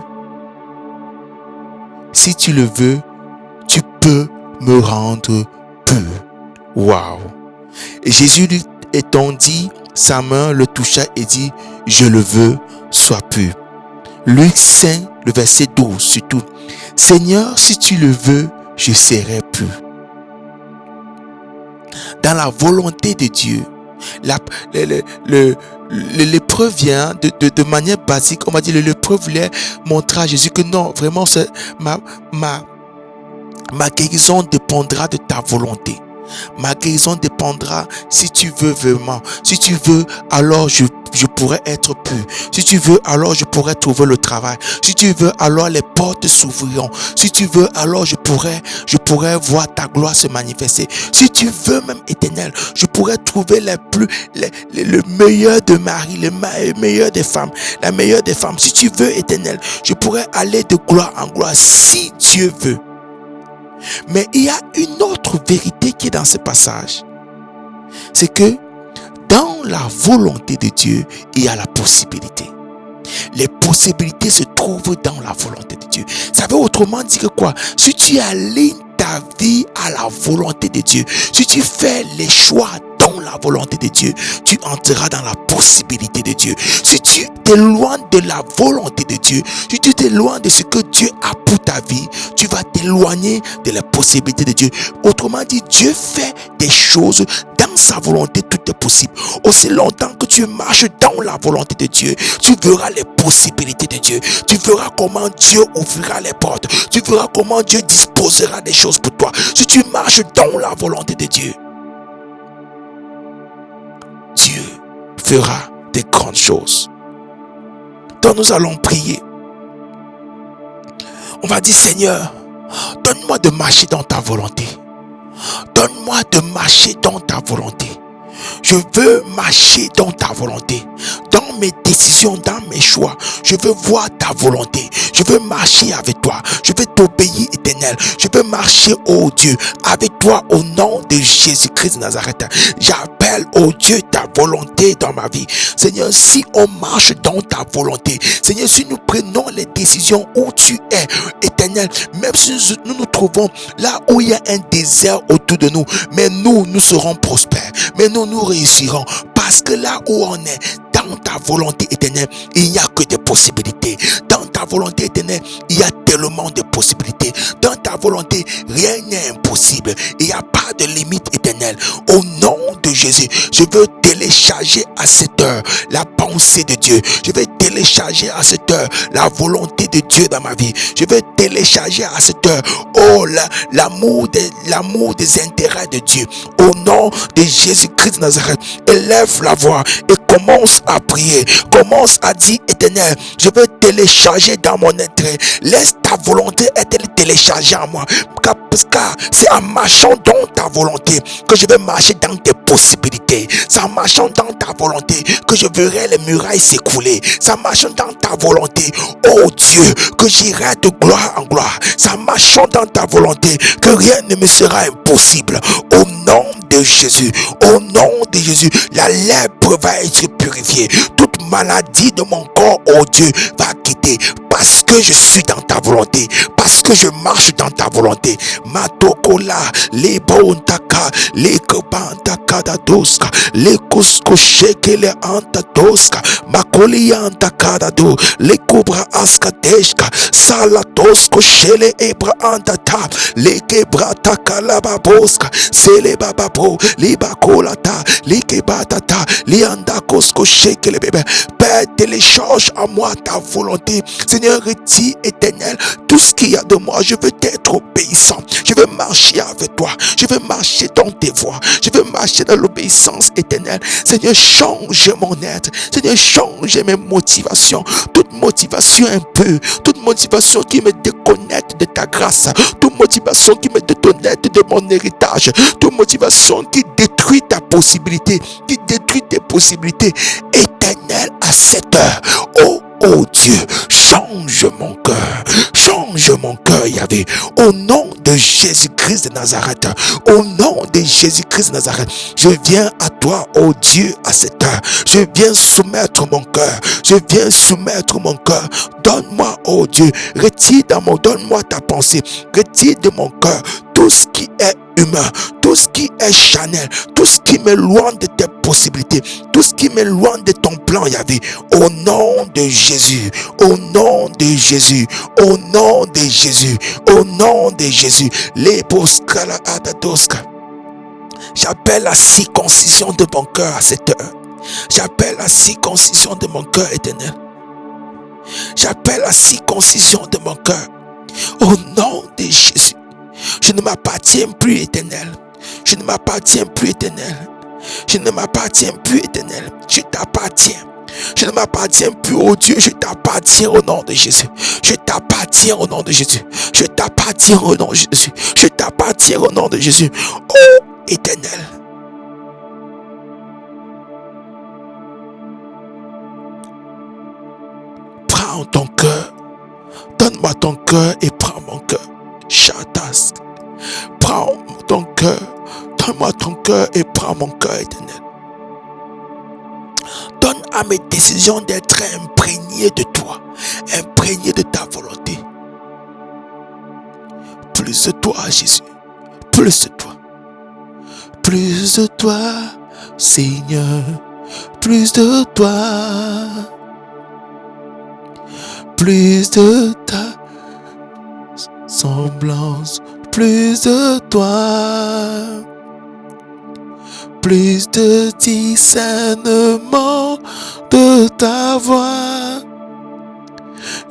A: tu peux me rendre pur. Waouh! Et Jésus lui étendit sa main, le toucha et dit, je le veux, sois pur. Luc 5, le verset 12 surtout. Seigneur, si tu le veux, je serai pur. Dans la volonté de Dieu, l'épreuve vient de manière basique. On m'a dit, l'épreuve voulait montrer à Jésus que non, vraiment, ma guérison dépendra de ta volonté. Ma guérison dépendra si tu veux vraiment. Si tu veux, alors je pourrais être pur. Si tu veux, alors je pourrais trouver le travail. Si tu veux, alors les portes s'ouvriront. Si tu veux, alors je pourrais voir ta gloire se manifester. Si tu veux même, Éternel, je pourrais trouver le meilleur de Marie, le meilleur des femmes, la meilleure des femmes. Si tu veux, Éternel, je pourrais aller de gloire en gloire si Dieu veut. Mais il y a une autre vérité qui est dans ce passage. C'est que dans la volonté de Dieu, il y a la possibilité. Les possibilités se trouvent dans la volonté de Dieu. Ça veut autrement dire quoi? Si tu alignes ta vie à la volonté de Dieu, si tu fais les choix dans la volonté de Dieu, tu entreras dans la possibilité de Dieu. Si tu t'éloignes de la volonté de Dieu, si tu t'éloignes de ce que Dieu a pour ta vie, tu vas t'éloigner de la possibilité de Dieu. Autrement dit, Dieu fait des choses dans sa volonté, tout est possible. Aussi longtemps que tu marches dans la volonté de Dieu, tu verras les possibilités de Dieu. Tu verras comment Dieu ouvrira les portes. Tu verras comment Dieu disposera des choses pour toi. Si tu marches dans la volonté de Dieu, Dieu fera des grandes choses. Donc nous allons prier. On va dire, Seigneur, donne-moi de marcher dans ta volonté. Donne-moi de marcher dans ta volonté. Je veux marcher dans ta volonté. Dans mes décisions, dans mes choix, je veux voir ta volonté. Je veux marcher avec toi. Je veux t'obéir, Éternel. Je veux marcher, oh Dieu, avec toi au nom de Jésus-Christ de Nazareth. J'appelle, oh Dieu, ta volonté dans ma vie. Seigneur, si on marche dans ta volonté, Seigneur, si nous prenons les décisions où tu es, Éternel, même si nous nous trouvons là où il y a un désert autour de nous, mais nous serons prospères. Mais nous réussirons. Parce que là où on est, dans ta volonté éternelle, il n'y a que des possibilités. Dans ta volonté éternelle, il y a tellement de possibilités. Dans ta volonté, rien n'est impossible. Il n'y a pas de limite éternelle. Au nom de Jésus, je veux télécharger à cette heure la pensée de Dieu. Je vais télécharger à cette heure la volonté de Dieu dans ma vie. Je vais télécharger à cette heure, oh, l'amour des intérêts de Dieu. Au nom de Jésus-Christ de Nazareth, élève la voix et commence à prier. Commence à dire, Éternel, je veux télécharger dans mon être. Laisse ta volonté être téléchargée en moi. Car c'est en marchant dans ta volonté que je vais marcher dans tes possibilités. C'est en marchant dans ta volonté que je verrai les murailles s'écrouler. C'est en marchant dans ta volonté, oh Dieu, que j'irai de gloire en gloire. C'est en marchant dans ta volonté que rien ne me sera impossible. Au nom de Jésus, au nom de Jésus, la lèpre va être purifiée. Toute maladie de mon corps, oh Dieu, va quitter. parce que je suis dans ta volonté, parce que je marche dans ta volonté. Matokola, les bontaka, les kobantaka da doska, les koskosheke le antatoska, makoli antakada do, les kobra askadeshka, salatosko shele ebra antata, les kebra takala baboska, sele bababo, les bakolata, les kebatata, les andakosko sheke le bébé. Père, télécharge à moi ta volonté. Seigneur, retire, Éternel, tout ce qu'il y a de moi. Je veux être obéissant. Je veux marcher avec toi. Je veux marcher dans tes voies. Je veux marcher dans l'obéissance éternelle. Seigneur, change mon être. Seigneur, change mes motivations. Toute motivation impure, toute motivation qui me déconnecte de ta grâce, toute motivation qui me déconnecte de mon héritage, toute motivation qui détruit ta possibilité, qui détruit tes possibilités. Éternel, à cette heure, oh Dieu, change mon cœur, Yahvé, au nom de Jésus-Christ de Nazareth, au nom de Jésus-Christ de Nazareth, je viens à toi, oh Dieu, à cette heure, je viens soumettre mon cœur, donne-moi, oh Dieu, donne-moi ta pensée, retire de mon cœur tout ce qui est humain, tout ce qui est charnel, tout ce qui m'éloigne de tes possibilités, tout ce qui m'éloigne de ton plan, Yahvé, au nom de Jésus, au nom de Jésus, au nom de Jésus, au nom de Jésus, les boskala adadoska. J'appelle la circoncision de mon cœur à cette heure. J'appelle la circoncision de mon cœur, éternel. J'appelle la circoncision de mon cœur. Au nom de Jésus. Je ne m'appartiens plus, éternel. Je ne m'appartiens plus, éternel. Je ne m'appartiens plus, éternel. Je t'appartiens. Je ne m'appartiens plus, oh Dieu. Je t'appartiens au nom de Jésus. Je t'appartiens au nom de Jésus. Je t'appartiens au nom de Jésus. Je t'appartiens au nom de Jésus. Oh éternel. Prends ton cœur. Donne-moi ton cœur et prends mon cœur. Chatas. Prends ton cœur. Donne-moi ton cœur et prends mon cœur, éternel. Donne à mes décisions d'être imprégnées de toi, imprégnées de ta volonté. Plus de toi, Jésus. Plus de toi. Plus de toi, Seigneur. Plus de toi. Plus de ta semblance. Plus de toi. Plus de discernement de ta voix,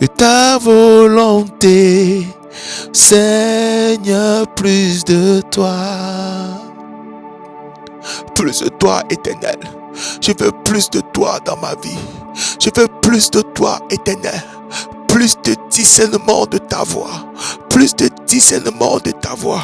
A: de ta volonté, Seigneur, plus de toi. Plus de toi, éternel. Je veux plus de toi dans ma vie. Je veux plus de toi, éternel. Plus de discernement de ta voix, plus de discernement de ta voix,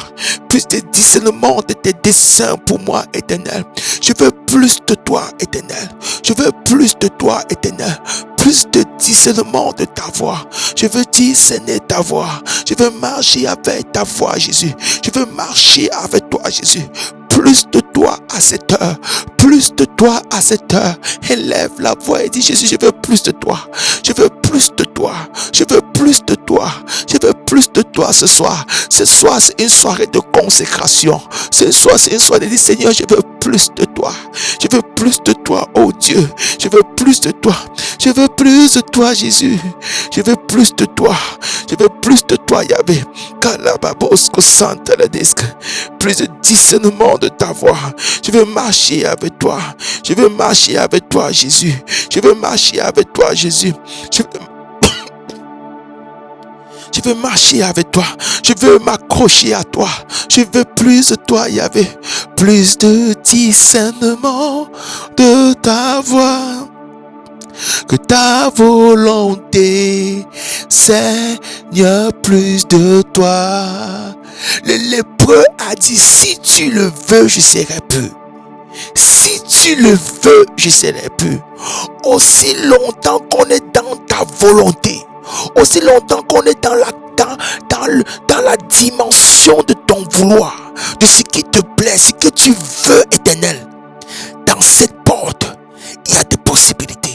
A: plus de discernement de tes desseins pour moi, éternel. Je veux plus de toi, éternel. Je veux plus de toi, éternel. Plus de discernement de ta voix. Je veux discerner ta voix. Je veux marcher avec ta voix, Jésus. Je veux marcher avec toi, Jésus. Plus de toi à cette heure. Plus de toi à cette heure. Élève la voix et dis, Jésus, je veux plus de toi. Je veux plus de toi. Je veux plus de toi. Je veux plus de toi ce soir. Ce soir, c'est une soirée de consécration. Ce soir, c'est une soirée de dire, Seigneur, je veux plus de toi. Je veux plus de toi, oh Dieu. Je veux plus de toi. Je veux plus de toi, Jésus. Je veux plus de toi. Je veux plus de toi, Yahvé. Kalababosko Santa la disque. Plus de discernement de ta voix. Je veux marcher avec toi. Je veux marcher avec toi, Jésus. Je veux marcher avec toi, Jésus. Je veux marcher avec toi. Je veux m'accrocher à toi. Je veux plus de toi, Yahvé. Plus de discernement de ta voix. Que ta volonté, Seigneur, plus de toi. Le lépreux a dit, si tu le veux, je serai peu. Si tu le veux, je serai peu. Aussi longtemps qu'on est dans ta volonté, aussi longtemps qu'on est dans la dimension de ton vouloir, de ce qui te plaît, ce que tu veux, éternel, dans cette porte, il y a des possibilités.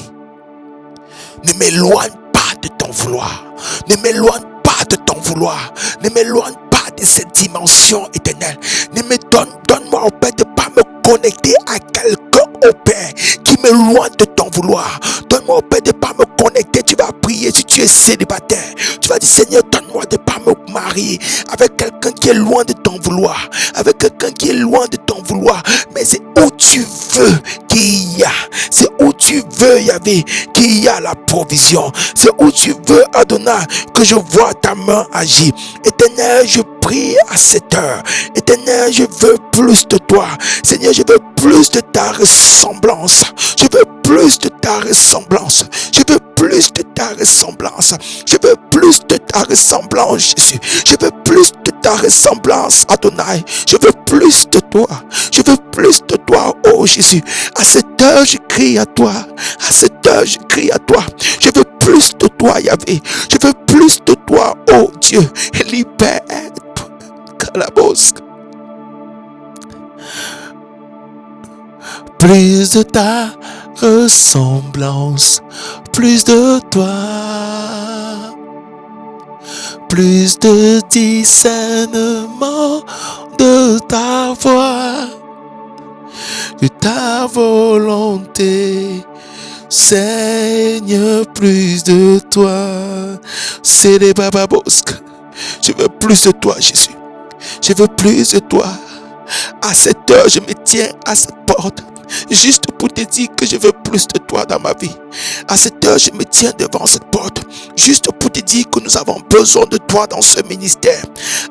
A: Ne m'éloigne pas de ton vouloir. Ne m'éloigne pas de ton vouloir. Ne m'éloigne pas de cette dimension éternelle. Donne-moi, au Père, de ne pas me connecter à quelqu'un, au Père, qui m'éloigne de ton vouloir. Donne-moi, au Père, de ne pas me connecter. Tu vas prier si tu es célibataire. Tu vas dire, Seigneur, donne-moi de ne pas me marier avec quelqu'un qui est loin de ton vouloir. Avec quelqu'un qui est loin de ton vouloir. Mais c'est où tu veux qu'il y a. C'est où tu veux, Yahvé, qu'il y a la provision. C'est où tu veux, Adonai, que je vois ta main agir. Éternel, je prie à cette heure. Éternel, je veux plus de toi. Seigneur, je veux plus de ta ressemblance. Je veux plus de ta ressemblance. Je veux plus de ta ressemblance. Je veux plus de ta ressemblance, Jésus. Je veux plus de ta ressemblance, Adonai. Je veux plus de toi. Je veux plus de toi, oh Jésus. À cette heure, je crie à toi. À cette heure, je crie à toi. Je veux plus de toi, Yahvé. Je veux plus de toi, oh Dieu. Libère. Kalabos. Plus de ta ressemblance, plus de toi, plus de discernement de ta voix, de ta volonté. Seigneur, plus de toi. C'est les bababosques. Je veux plus de toi, Jésus. Je veux plus de toi. À cette heure, je me tiens à cette porte, juste pour te dire que je veux plus de toi dans ma vie. À cette heure, je me tiens devant cette porte, juste pour te dire que nous avons besoin de toi dans ce ministère.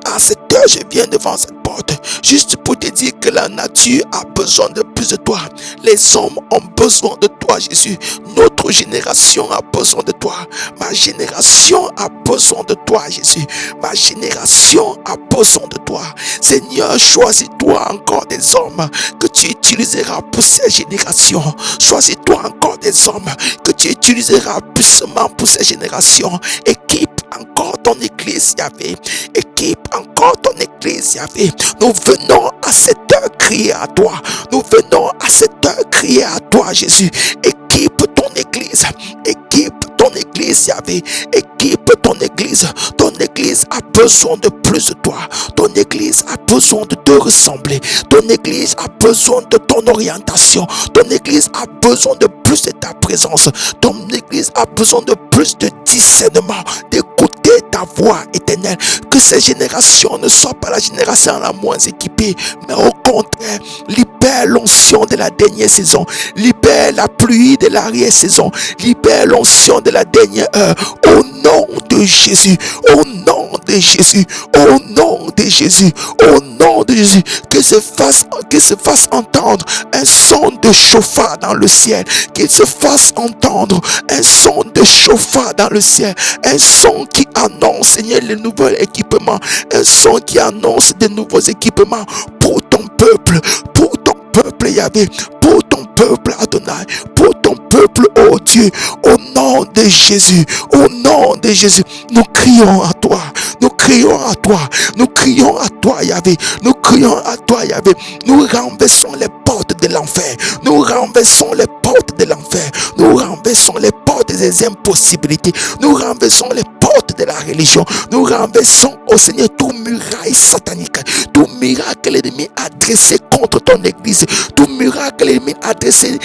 A: À cette heure, je viens devant cette porte, juste pour te dire que la nature a besoin de plus de toi. Les hommes ont besoin de toi, Jésus. Notre génération a besoin de toi. Ma génération a besoin de toi, Jésus. Ma génération a besoin de toi. Seigneur, choisis-toi encore des hommes que tu utiliseras pour ces générations. Choisis-toi encore des hommes que tu utiliseras puissamment pour ces générations. Équipe encore ton église, Yahvé. Équipe encore ton église, Yahvé. Nous venons à cette heure crier à toi. Nous venons à cette heure crier à toi, Jésus. Équipe ton église. Équipe ton église, Yahvé. Équipe ton église. Ton église a besoin de plus de toi. Ton église a besoin de te ressembler. Ton église a besoin de ton orientation. Ton église a besoin de plus de ta présence. Ton église a besoin de plus de discernement, d'écouter ta voix éternelle. Que ces générations ne soient pas la génération la moins équipée, mais au contraire, libère l'onction de la dernière saison. Libère la pluie de l'arrière-saison. Libère l'onction de la dernière heure. Au nom de Jésus. Au nom de Jésus. Au nom de Jésus. Au nom de Jésus. Que se fasse entendre un son de chauffard dans le ciel. Qu'il se fasse entendre un son de chauffard dans le ciel. Un son qui annonce, Seigneur, les nouveaux équipements. Un son qui annonce de nouveaux équipements pour ton peuple. Pour ton peuple, Yahvé. Pour ton peuple, Adonai. Pour ton peuple, oh Dieu. Au nom de Jésus. Au nom de Jésus. Nous crions à toi. Nous crions à toi. Nous crions à toi, Yahvé. Nous crions à toi, Yahvé. Nous renversons les portes de l'enfer. Nous renversons les portes de l'enfer. Nous renversons les portes des impossibilités. Nous renversons les portes de la religion. Nous renversons, au Seigneur, tout muraille satanique. Tout miracle l'ennemi adressé contre ton église. Tout miracle l'ennemi adressé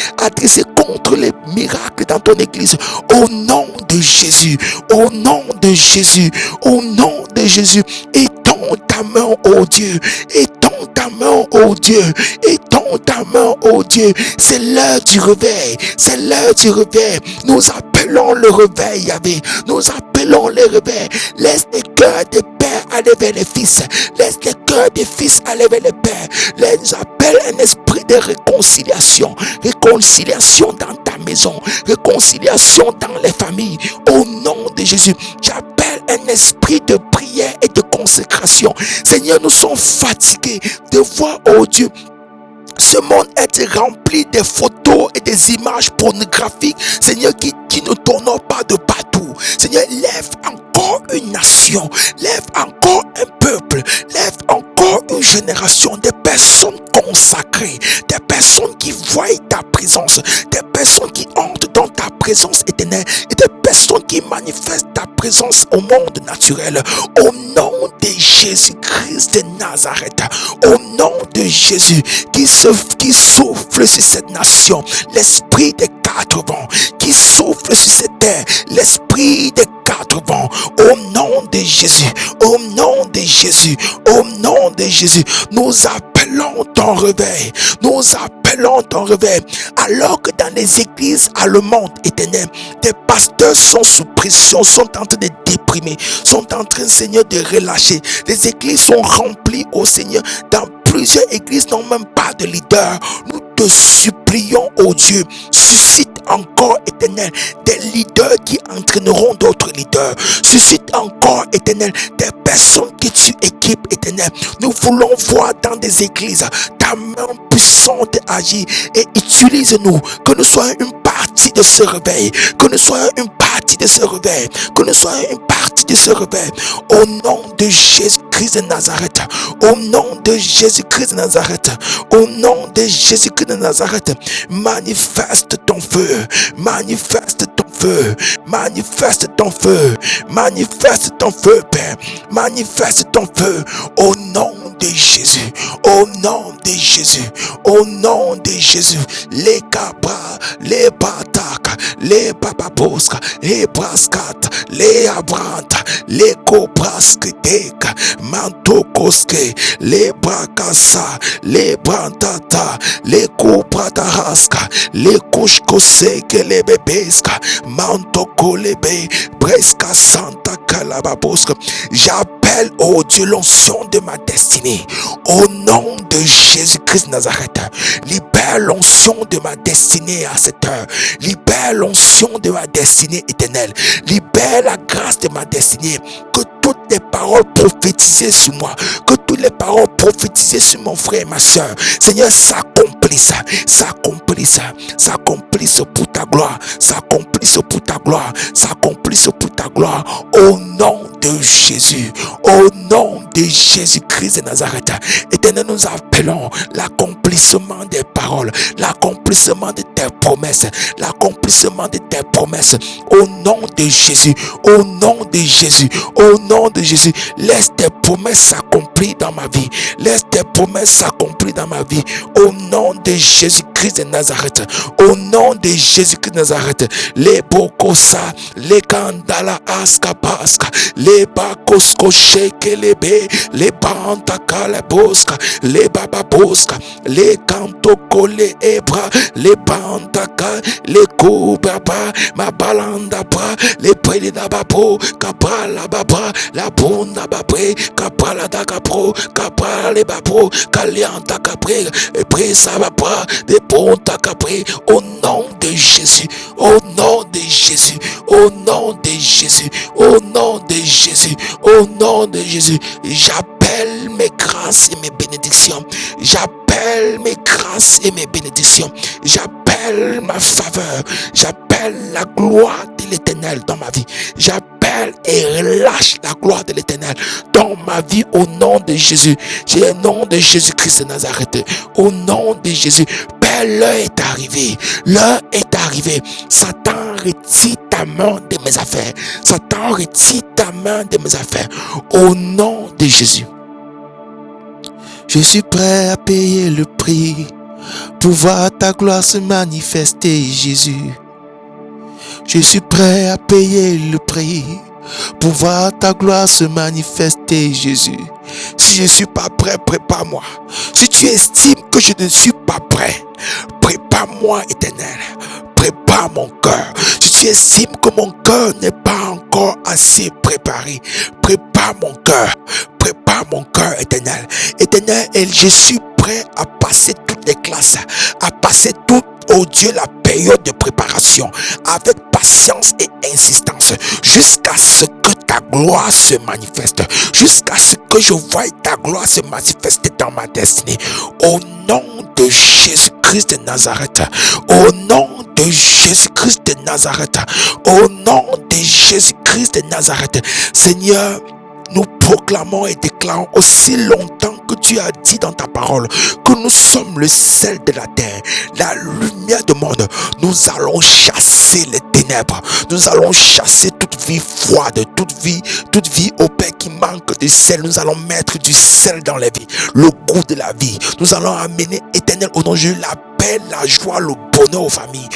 A: contre les miracles dans ton église. Au nom de Jésus. Au nom de Jésus. Au nom de Jésus. Étends ta main, oh Dieu. Étends ta main, oh Dieu. Étends ta main, oh Dieu. C'est l'heure du réveil. C'est l'heure du réveil. Nous appelons le réveil, Yahvé. Nous appelons le réveil. Laisse les cœurs des pères aller vers les fils. Laisse les cœurs des fils aller vers les pères. Laisse appelle un esprit de réconciliation. Réconciliation dans ta maison. Réconciliation dans les familles. Au nom de Jésus, j'appelle un esprit de prière et de consécration. Seigneur, nous sommes fatigués de voir, oh Dieu, ce monde est rempli de photos et des images pornographiques, Seigneur, qui ne tournent pas de partout. Seigneur, lève encore une nation, lève encore un peuple, lève encore une génération de personnes consacrées, des personnes qui voient ta présence, des personnes qui entrent dans ta présence éternelle et des personnes qui manifestent ta présence au monde naturel. Au nom de Jésus-Christ de Nazareth, au nom de Jésus qui souffle sur cette nation, l'esprit des quatre vents, qui souffle sur cette terre, l'esprit des quatre vents, au nom de Jésus, au nom de Jésus, au nom de Jésus, nous appelons ton réveil, nous appelons ton réveil, alors que dans les églises allemandes éternelles, des pasteurs sont sous pression, sont en train de déprimer, sont en train, Seigneur, de relâcher. Les églises sont remplies, au Seigneur, dans plusieurs églises n'ont même pas de leader. Nous te supplions, oh Dieu, suscite encore, éternel, des leaders qui entraîneront d'autres leaders. Suscite encore, éternel, des personnes que tu équipes, éternel. Nous voulons voir dans des églises ta main puissante agir et utilise-nous, que nous soyons une partie de ce réveil, que nous soyons une partie de ce réveil, que nous soyons une partie de ce réveil. Au nom de Jésus-Christ de Nazareth, au nom de Jésus-Christ de Nazareth, au nom de Jésus-Christ de Nazareth, manifeste ton feu, manifeste ton feu, manifeste ton feu, manifeste ton feu, Père, manifeste ton feu, au nom de Jésus, au nom de Jésus, au nom de Jésus. Les cabras, les batakas, les bababoska, les brascat, les abranta, les cobrasqueteka, mantokoske, les brakasa, les brantata, les cobratahaska, les kushkoseke, les bebeska, mantokolebe, breska santa kalababoska. J'appelle, oh Dieu, l'onction de ma destinée. Au nom de Jésus-Christ de Nazareth, libère l'onction de ma destinée à cette heure. Libère l'onction de ma destinée éternelle. Libère la grâce de ma destinée. Que toutes les paroles prophétisées sur moi, que toutes les paroles prophétisées sur mon frère et ma soeur, Seigneur, s'accomplissent, s'accomplissent, s'accomplissent pour ta gloire, s'accomplissent pour ta gloire, s'accomplissent pour ta gloire. Au nom de Jésus, au nom de Jésus-Christ de Nazareth, éternel, nous appelons l'accomplissement des paroles, l'accomplissement de tes promesses, l'accomplissement de tes promesses. Au nom de Jésus, au nom de Jésus, au nom de Jésus, laisse tes promesses s'accomplir dans ma vie, laisse tes promesses s'accomplir dans ma vie. Au nom de Jésus-Christ de Nazareth, au nom de Jésus-Christ de Nazareth, les bokosa, les kandala aska paska, les bakosko sheke lebe, les bantaka les boska, les bababoska, les kantoko les ebra, les bantaka, les kubaba, ma balanda bra, les prélida babo, kabala baba, la bunda babre, kabala da capro, kabala les babo, kalianta capré, et presa baba, des bonta capré, au nom de Jésus, au nom de Jésus, au nom de Jésus, au nom de Jésus, au nom de Jésus, j'appelle mes grâces et mes bénédictions, j'appelle mes grâces et mes bénédictions, j'appelle ma faveur, j'appelle la gloire de l'Éternel dans ma vie, j'appelle et relâche la gloire de l'Éternel dans ma vie au nom de Jésus. J'ai le nom de Jésus-Christ de Nazareth, au nom de Jésus. Père, l'heure est arrivée, l'heure est arrivée. Satan, retire ta main de mes affaires, Satan, retire ta main de mes affaires au nom de Jésus. Je suis prêt à payer le prix pour voir ta gloire se manifester, Jésus. Je suis prêt à payer le prix pour voir ta gloire se manifester, Jésus. Si je ne suis pas prêt, prépare-moi. Si tu estimes que je ne suis pas prêt, prépare-moi, Éternel. Prépare mon cœur. Si tu estimes que mon cœur n'est pas encore assez préparé, prépare mon cœur. Prépare mon cœur, Éternel. Éternel, je suis prêt à passer toutes les classes, à passer toute, oh Dieu, la période de préparation avec patience et insistance jusqu'à ce que ta gloire se manifeste, jusqu'à ce que je voie ta gloire se manifester dans ma destinée. Au nom de Jésus-Christ de Nazareth, au nom de Jésus-Christ de Nazareth, au nom de Jésus-Christ de Nazareth, Seigneur, nous proclamons et déclarons aussi longtemps que tu as dit dans ta parole, que nous sommes le sel de la terre, la lumière du monde. Nous allons chasser les ténèbres. Nous allons chasser toute vie froide, toute vie au Père qui manque de sel. Nous allons mettre du sel dans la vie, le goût de la vie. Nous allons amener, Éternel, au nom de Jésus, la paix, la joie, le bonheur aux familles.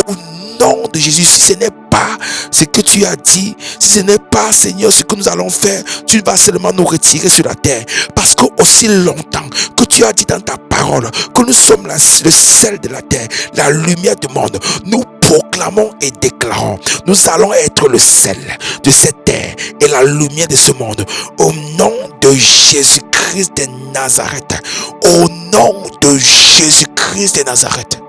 A: Au nom de Jésus, si ce n'est pas ce que tu as dit, si ce n'est pas, Seigneur, ce que nous allons faire, tu vas seulement nous retirer sur la terre. Parce que aussi longtemps que tu as dit dans ta parole que nous sommes le sel de la terre, la lumière du monde, nous proclamons et déclarons, nous allons être le sel de cette terre et la lumière de ce monde. Au nom de Jésus-Christ de Nazareth. Au nom de Jésus-Christ de Nazareth.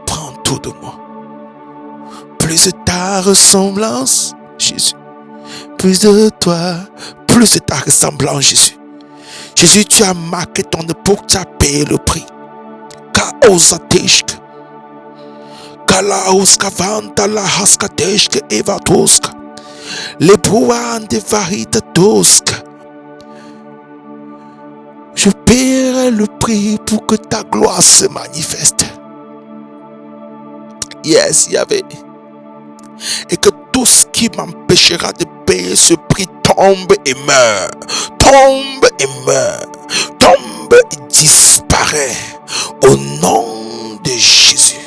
A: Prends tout de moi. Plus de ta ressemblance, Jésus. Plus de toi, plus de ta ressemblance, Jésus. Jésus, tu as marqué ton époque, tu as payé le prix. Kaosateshk. Kalaoska vanta la haskateshk evatoska. Les brouhaha de varita toska. Je paierai le prix pour que ta gloire se manifeste. Yes, Yahvé. Et que tout ce qui m'empêchera de payer ce prix tombe et meurt. Tombe et meurt. Tombe et disparaît. Au nom de Jésus.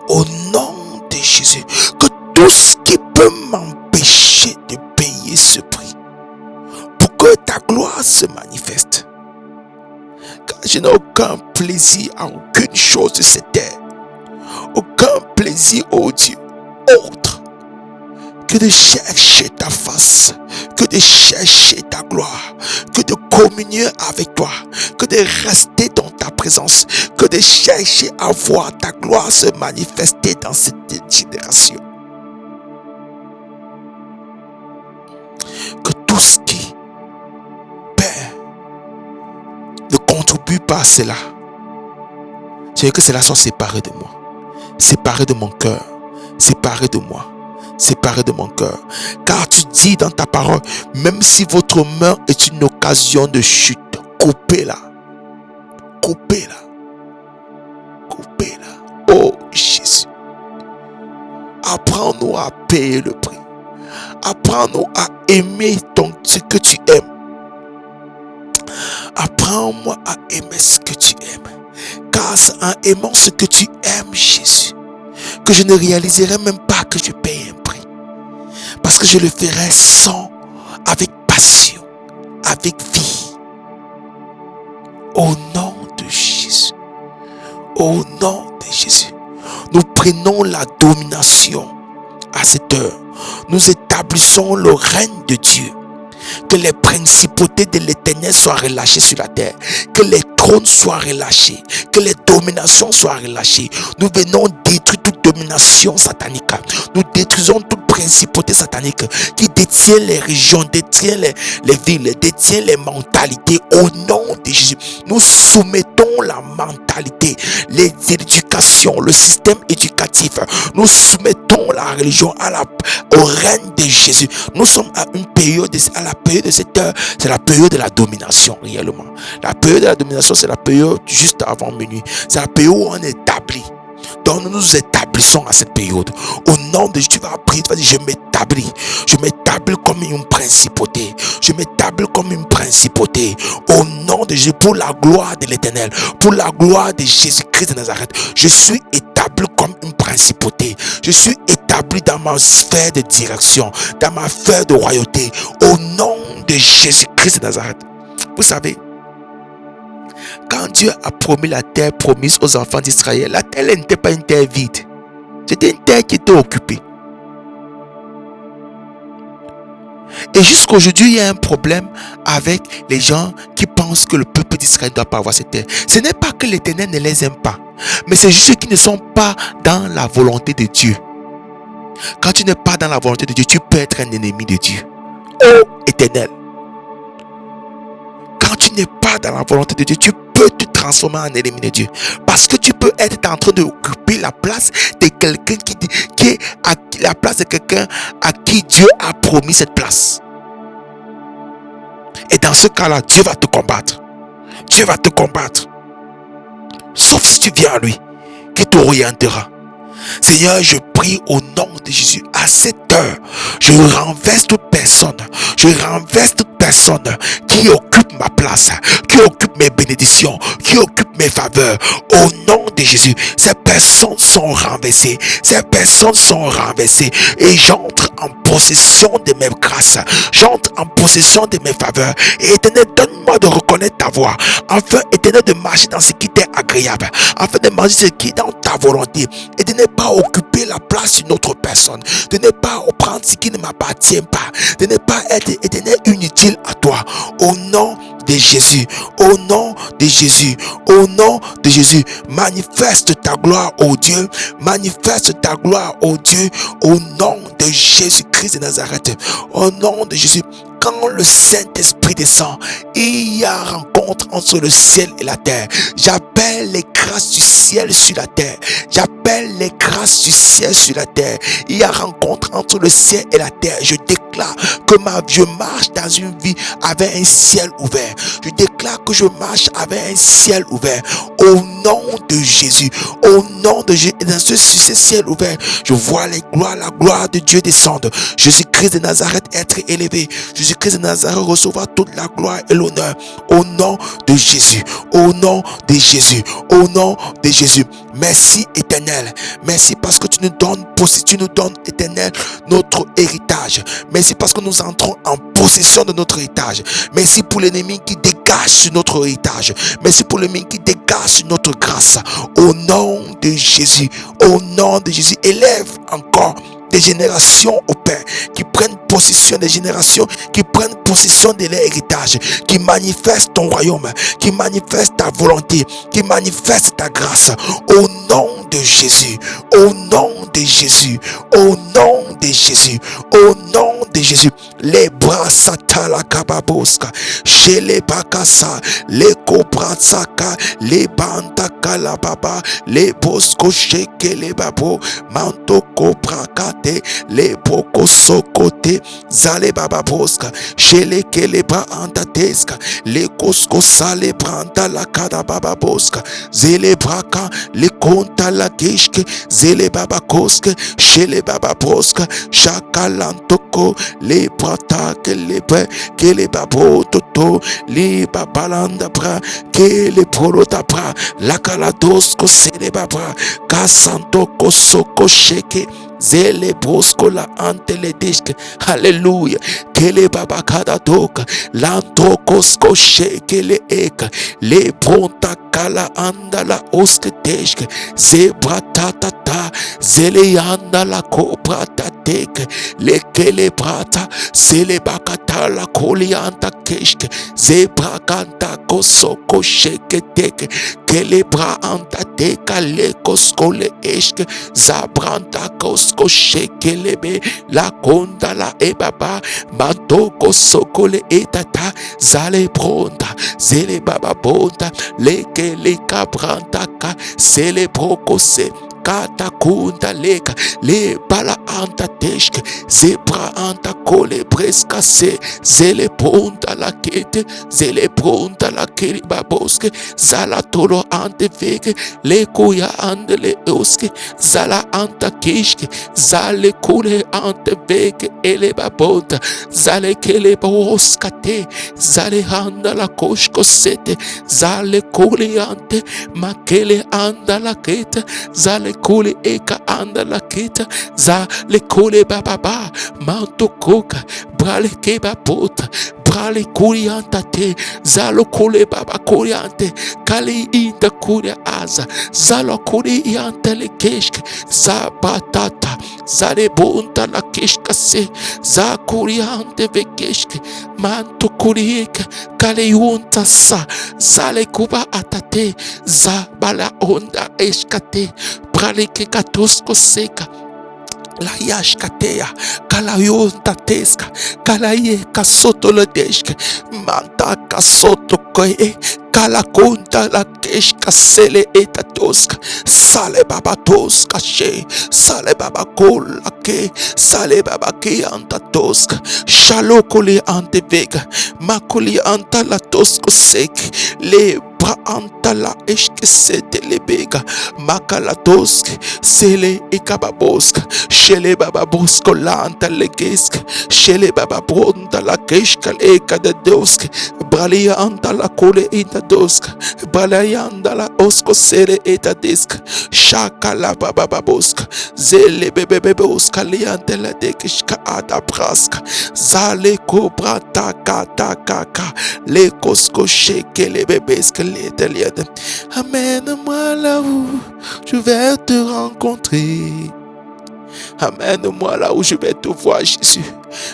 A: Au nom de Jésus. Que tout ce qui peut m'empêcher de payer ce prix, pour que ta gloire se manifeste. Car je n'ai aucun plaisir à aucune chose de cette terre. Aucun plaisir, oh Dieu, autre que de chercher ta face, que de chercher ta gloire, que de communier avec toi, que de rester dans ta présence, que de chercher à voir ta gloire se manifester dans cette génération. Que tout ce qui, Père, ne contribue pas à cela, c'est que cela soit séparé de moi, séparé de mon cœur, séparé de moi, séparé de mon cœur. Car tu dis dans ta parole, même si votre main est une occasion de chute, coupez-la, coupez-la, coupez-la. Oh Jésus, apprends-nous à payer le prix. Apprends-nous à aimer ce que tu aimes. Apprends-moi à aimer ce que tu aimes. Car c'est en aimant ce que tu aimes, Jésus, que je ne réaliserai même pas que je paye un prix. Parce que je le ferai avec passion, avec vie. Au nom de Jésus. Au nom de Jésus. Nous prenons la domination à cette heure. Nous établissons le règne de Dieu. Que les principautés de l'Éternel soient relâchées sur la terre. Que les trônes soient relâchés. Que les dominations soient relâchées. Nous venons détruire toute domination satanique. Nous détruisons toute principauté satanique qui détient les régions, détient les villes, détient les mentalités. Au nom de Jésus, nous soumettons la mentalité, les éducations, le système éducatif. Nous soumettons la religion au règne de Jésus. Nous sommes à une période, à la période de cette heure, c'est la période de la domination réellement. La période de la domination, c'est la période juste avant minuit. C'est la période où on établit. Donc nous nous établissons à cette période. Au nom de Jésus, tu vas prier, tu vas dire, je m'établis. Je m'établis comme une principauté. Je m'établis comme une principauté. Au nom de Jésus, pour la gloire de l'Éternel, pour la gloire de Jésus-Christ de Nazareth, je suis établi comme une principauté. Je suis établi dans ma sphère de direction, dans ma sphère de royauté. Au nom de Jésus-Christ de Nazareth. Vous savez, quand Dieu a promis la terre promise aux enfants d'Israël, la terre n'était pas une terre vide. C'était une terre qui était occupée. Et jusqu'à aujourd'hui, il y a un problème avec les gens qui pensent que le peuple d'Israël ne doit pas avoir cette terre. Ce n'est pas que l'Éternel ne les aime pas, mais c'est juste qu'ils ne sont pas dans la volonté de Dieu. Quand tu n'es pas dans la volonté de Dieu, tu peux être un ennemi de Dieu. Oh Éternel, quand tu n'es pas dans la volonté de Dieu, tu peux te transformer en ennemi de Dieu. Parce que tu peux être en train d'occuper la place de quelqu'un qui est à la place de quelqu'un à qui Dieu a promis cette place. Et dans ce cas-là, Dieu va te combattre. Dieu va te combattre. Sauf si tu viens à lui, qui t'orientera. Seigneur, je prie au nom de Jésus. À cette heure, je renverse toute personne. Je renverse toute personne qui occupe ma place, qui occupe mes bénédictions, qui occupe mes faveurs. Au nom de Jésus, ces personnes sont renversées. Ces personnes sont renversées. Et j'entre en possession de mes grâces. J'entre en possession de mes faveurs. Et Éternel, donne-moi de reconnaître ta voix. Afin, Éternel, de marcher dans ce qui t'est agréable. Afin de marcher ce qui est dans ta volonté. Et de ne pas occuper la place d'une autre personne. De ne pas prendre ce qui ne m'appartient pas. De ne pas être, Éternel, inutile à toi. Au nom de Jésus, au nom de Jésus, au nom de Jésus, manifeste ta gloire, ô Dieu, manifeste ta gloire, ô Dieu, au nom de Jésus-Christ de Nazareth, au nom de Jésus. Quand le Saint-Esprit descend, il y a rencontre entre le ciel et la terre. J'appelle les grâces du ciel sur la terre. J'appelle les grâces du ciel sur la terre. Il y a rencontre entre le ciel et la terre. Je déclare que je marche dans une vie avec un ciel ouvert. Je déclare que je marche avec un ciel ouvert. Au nom de Jésus. Au nom de Jésus. Et dans ce ciel ouvert, je vois la gloire de Dieu descendre. Jésus-Christ de Nazareth être élevé. Jésus-Christ de Nazareth recevoir toute la gloire et l'honneur. Au nom de Jésus. Au nom de Jésus. Au nom de Jésus. Merci Éternel. Merci parce que tu nous donnes, Éternel, notre héritage. Merci parce que nous entrons en possession de notre héritage. Merci pour l'ennemi qui dégage sur notre héritage. Merci pour l'ennemi qui dégage sur notre grâce. Au nom de Jésus. Au nom de Jésus. Élève encore des générations au Père, qui prennent possession des générations, qui prennent possession de leur héritage, qui manifestent ton royaume, qui manifestent ta volonté, qui manifestent ta grâce. Au nom de Jésus, au nom de Jésus, au nom de Jésus, au nom de Jésus. Les bras satala kababoska, chez les bakasa, les kobratsaka, les banda kalababa, les bosco sheke les babo, manto kobrakate, les boko sokote, zale bababoska, chez les keleba antateska, les kosko sale branda la kadabababoska, zele braka, les konta la kishke, zele babakoske, chez les bababoska, chakalantoko, les brata que les bre, que les babo toto, les babalanda bra, que les prolota bra, la kaladosko se les babra, kasanto kosoko sheke, zele brosco la ante le disque. Alléluia. Que les babakada toka, l'antrokosko sheke le eka, les bronta kala anda la oske teshke, zebra tatata, zele anda la cobra tateke, le kele brata, zele bakata la kolianta keshke, zebra kanta kosoko sheke teke, kele bra anta teka le kosko le eshke, zabranta kosko sheke lebe, la konda la ebaba, mantoko sokole etata, zale bronda, zele baba bonda, leke le kabranta ka, zele broko se, kata kunda leka, le bala anta teshke, zebra anta kole breska se, zele bronda la kete, zele bronda la keli baboske, zala tolo ante veke, le kuya ande le oske, zala anta kishke, zale kule ante veke, ele babonda, zale kele baoskate, zale anda la koshko sete, zale kule ante, makele anda la kete, zale kule eka anda la keta, zale kule bababa, manto koka, brale keba pota, brale kurianta te, zalo kule baba kuriante, kali inda kuria aza, zalo kuri iante le keshke, za batata, zale bonta la keshka se, za kuriante ve keshke, manto kurieka, kale yunta sa, zale kuba atate, za bala onda eshkate, brale ke katosko seka, la yashkatea, kalayon tateska, kalaye kasoto ledeshke, manta kasoto koe, kalakonta la keshka sele etato, tosk, sale babatos caché, sale babakolake, sale babake antatosk, shalokole antevega, makoli antalatos sek, le antala eshkesete lebega makalatosk sele ekababosk shele bababosk lanta legesk shele bababronda la keshkal ekadedosk bralia anta la kole itadosk bralia anda la osko sele etadesk shaka la bababosk zele bebebebosk liante la dekishka adabrask zale kobra taka taka le kosko sheke le bebesk. Amène-moi là où je vais te rencontrer. Amène-moi là où je vais te voir, Jésus.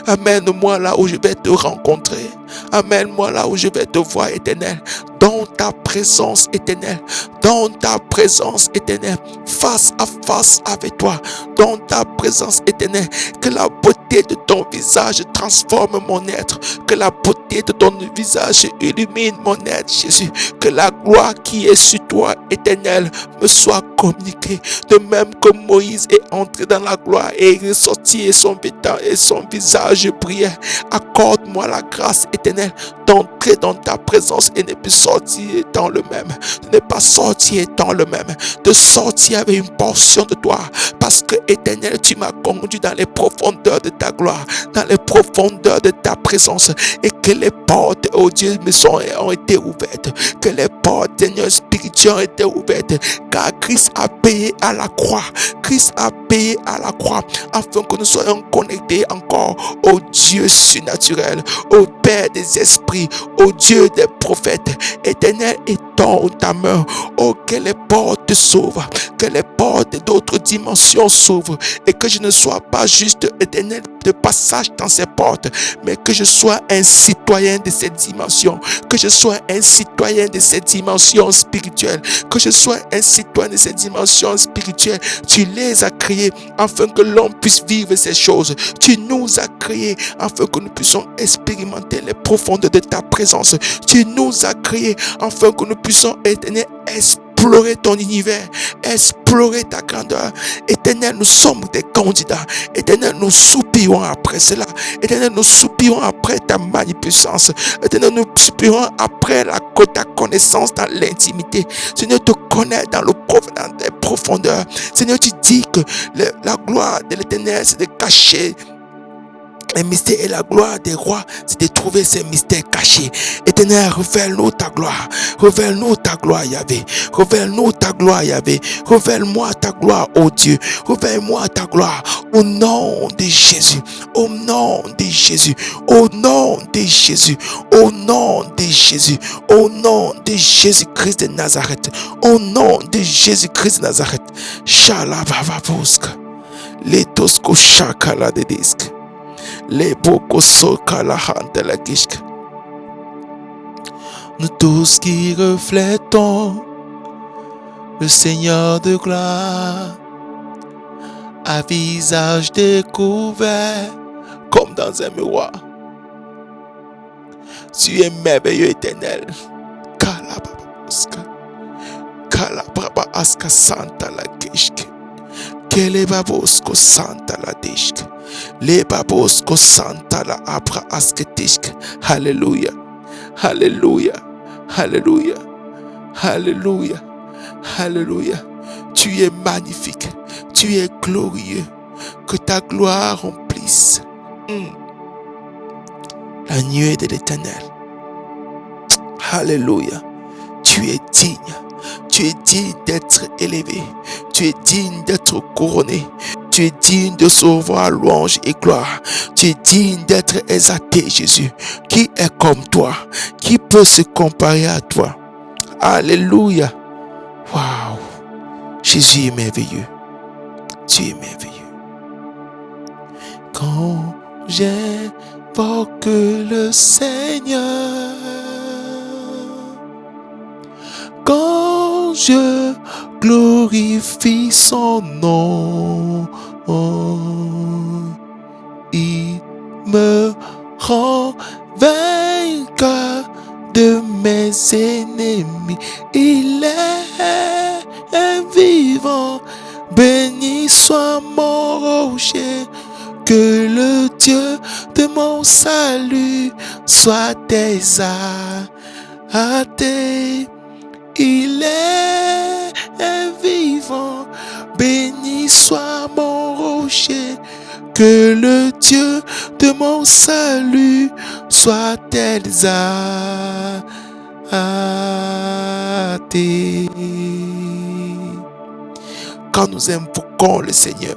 A: Amène-moi là où je vais te rencontrer. Amène-moi là où je vais te voir, Éternel. Dans ta présence éternelle. Dans ta présence éternelle. Face à face avec toi. Dans ta présence éternelle. Que la beauté de ton visage transforme mon être. Que la beauté de ton visage illumine mon être, Jésus. Que la gloire qui est sur toi, éternel, me soit communiquée. De même que Moïse est entré dans la gloire et est ressorti et son visage brillait. Accorde-moi la grâce éternelle d'entrer dans ta présence et ne plus sortir étant le même. De ne pas sortir étant le même. De sortir avec une portion de toi. Parce que éternel, tu m'as conduit dans les profondeurs de ta gloire. Dans les profondeurs de ta présence. Et que les portes, oh Dieu, ont été ouvertes. Que les portes, Seigneur, spirituelles ont été ouvertes. Car Christ a payé à la croix. Christ a payé à la croix. Afin que nous soyons connectés encore au Dieu surnaturel. Au Père des esprits. Au Dieu des prophètes. Éternel, étends ta main. Oh, que les portes s'ouvrent. Que les portes d'autres dimensions s'ouvrent. Et que je ne sois pas juste, éternel, de passage dans ces portes. Mais que je sois un citoyen de cette dimension. Que je sois un citoyen de cette dimension spirituelle. Que je sois un citoyen de cette dimension spirituelle. Tu les as créés afin que l'homme puisse vivre ces choses. Tu nous as créés afin que nous puissions expérimenter les profondeurs de ta présence. Tu nous as créés afin que nous puissions explorer ton univers, explorer ta grandeur. Éternel, nous sommes des candidats. Éternel, nous soupirons après cela. Éternel, nous soupirons après ta magnificence. Éternel, nous soupirons après ta connaissance dans l'intimité. Seigneur, te connaître dans les profondeurs. Seigneur, tu dis que la gloire de l'Éternel, c'est de cacher les mystères et la gloire des rois, c'est de trouver ces mystères cachés. Éternel, révèle-nous ta gloire. Révèle-nous ta gloire, Yahvé. Révèle-nous ta gloire, Yahvé. Révèle-moi ta gloire, oh Dieu. Révèle-moi ta gloire. Au nom de Jésus. Au nom de Jésus. Au nom de Jésus. Au nom de Jésus. Au nom de Jésus-Christ de Nazareth. Au nom de Jésus-Christ de Nazareth. Shalabavavuska. Letosko shakala de disque. Les bocaux soka la hante la kishka. Nous tous qui reflétons le Seigneur de gloire, à visage découvert comme dans un miroir. Tu es merveilleux éternel. Kalababaska. Kalabraba aska santa la kishka. Kelebabosko santa la dishka. Les babosko santa la abra asketishk. Alléluia. Alléluia. Alléluia. Alléluia. Alléluia. Tu es magnifique. Tu es glorieux. Que ta gloire remplisse la nuée de l'Éternel. Alléluia. Tu es digne. Tu es digne d'être élevé. Tu es digne d'être couronné. Tu es digne de recevoir louange et gloire. Tu es digne d'être exalté, Jésus. Qui est comme toi? Qui peut se comparer à toi? Alléluia. Waouh. Jésus est merveilleux. Tu es merveilleux. Quand j'invoque le Seigneur, quand je glorifie son nom, il me rend vainqueur de mes ennemis. Il est Béni soit mon rocher, que le Dieu de mon salut soit exalté. Il est vivant, béni soit mon rocher, que le Dieu de mon salut soit exalté. Quand nous invoquons le Seigneur,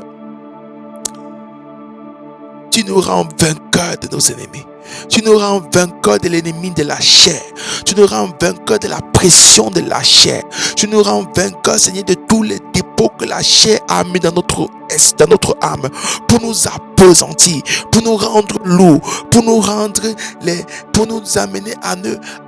A: tu nous rends vainqueurs de nos ennemis. Tu nous rends vainqueurs de l'ennemi de la chair. Tu nous rends vainqueurs de la pression de la chair. Tu nous rends vainqueurs, Seigneur, de tous les dépôts que la chair a mis dans notre âme, pour nous appesantir, pour nous rendre lourds, pour nous amener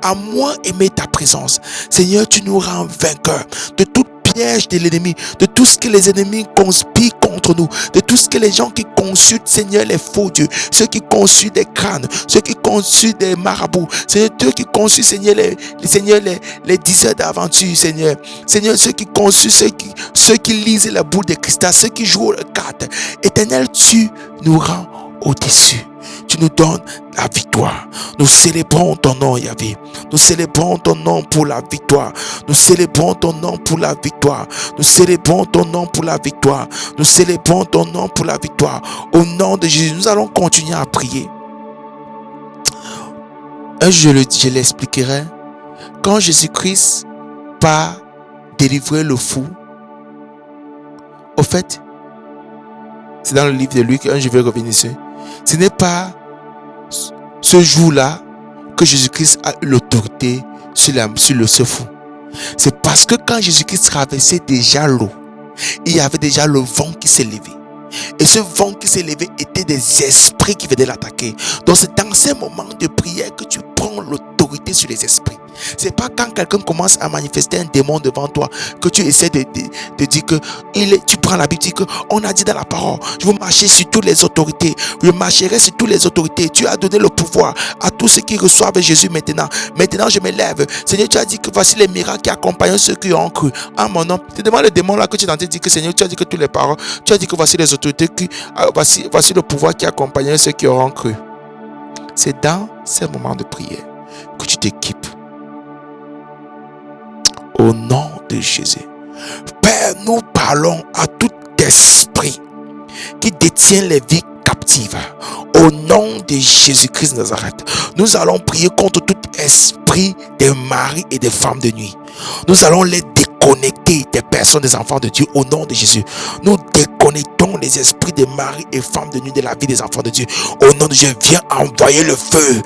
A: à moins aimer ta présence. Seigneur, tu nous rends vainqueurs de toute piège de l'ennemi, de tout ce que les ennemis conspirent contre nous, de tout ce que les gens qui consultent, Seigneur, les faux dieux, ceux qui consultent des crânes, ceux qui consultent des marabouts, Seigneur, ceux qui consultent, Seigneur, les diseurs d'aventure, Seigneur, ceux qui consultent, ceux qui lisent la boule de cristal, ceux qui jouent aux cartes. Éternel, tu nous rends au-dessus. Tu nous donnes la victoire. Nous célébrons ton nom, Yahvé. Nous célébrons ton nom pour la victoire. Nous célébrons ton nom pour la victoire. Nous célébrons ton nom pour la victoire. Nous célébrons ton nom pour la victoire. Au nom de Jésus, nous allons continuer à prier. Je l'expliquerai. Quand Jésus-Christ part délivrer le fou, au fait, c'est dans le livre de Luc, je vais revenir dessus. Ce n'est pas ce jour-là que Jésus-Christ a eu l'autorité sur ce fou. C'est parce que quand Jésus-Christ traversait déjà l'eau, il y avait déjà le vent qui s'est levé. Et ce vent qui s'est levé était des esprits qui venaient l'attaquer. Donc c'est dans ces moments de prière que tu prends l'autorité sur les esprits. C'est pas quand quelqu'un commence à manifester un démon devant toi que tu essaies de dire que tu prends la Bible, tu dis que on a dit dans la parole, je vais marcher sur toutes les autorités, je marcherai sur toutes les autorités. Tu as donné le pouvoir à tous ceux qui reçoivent Jésus maintenant. Maintenant je me lève. Seigneur, tu as dit que voici les miracles qui accompagnent ceux qui ont cru en mon nom. Tu demandes le démon là que tu es en train de dire que Seigneur, tu as dit que toutes les paroles, tu as dit que voici les autorités voici le pouvoir qui accompagne ceux qui auront cru. C'est dans ces moments de prière que tu t'équipes. Au nom de Jésus. Père, nous parlons à tout esprit qui détient les vies captives. Au nom de Jésus-Christ de Nazareth, nous allons prier contre tout esprit des maris et des femmes de nuit. Nous allons les déconnecter des personnes, des enfants de Dieu au nom de Jésus. Nous déconnectons les esprits des maris et femmes de nuit de la vie des enfants de Dieu. Au nom de Dieu, viens envoyer le feu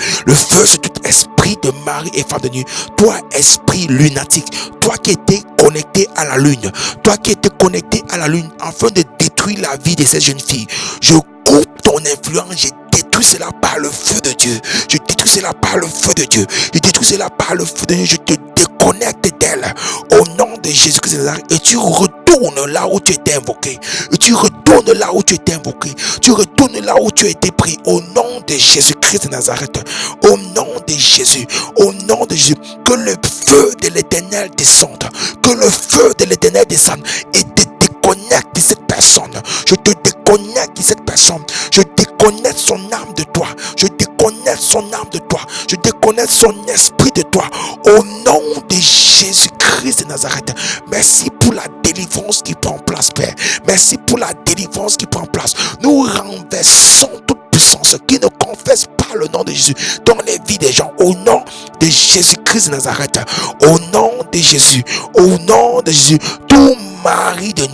A: sur tout esprit de mari et femme de nuit. Toi, esprit lunatique, toi qui étais connecté à la lune, toi qui étais connecté à la lune afin de détruire la vie de cette jeune fille, je coupe ton influence, je détruis cela par le feu de Dieu. Je détruis cela par le feu de Dieu. Je détruis cela par le feu de Dieu. Je te déconnecte d'elle au nom de Jésus-Christ de Nazareth. Et tu retournes là où tu étais invoqué. Et tu retournes là où tu étais invoqué. Tu retournes là où tu as été pris au nom de Jésus-Christ de Nazareth. Au nom de Jésus. Au nom de Jésus. Que le feu de l'Éternel descende. Que le feu de l'Éternel descende et te déconnecte de cette personne. Je te déconnecte de cette personne. Je déconnecte son âme de toi. Je déconnecte son âme de toi. Je déconnecte son esprit de toi. Au nom de Jésus-Christ de Nazareth. Merci pour la délivrance qui prend place, Père. Merci pour la délivrance qui prend place. Nous renversons toute puissance qui ne confesse pas le nom de Jésus dans les vies des gens. Au nom de Jésus-Christ de Nazareth. Au nom de Jésus. Au nom de Jésus. Tout mari de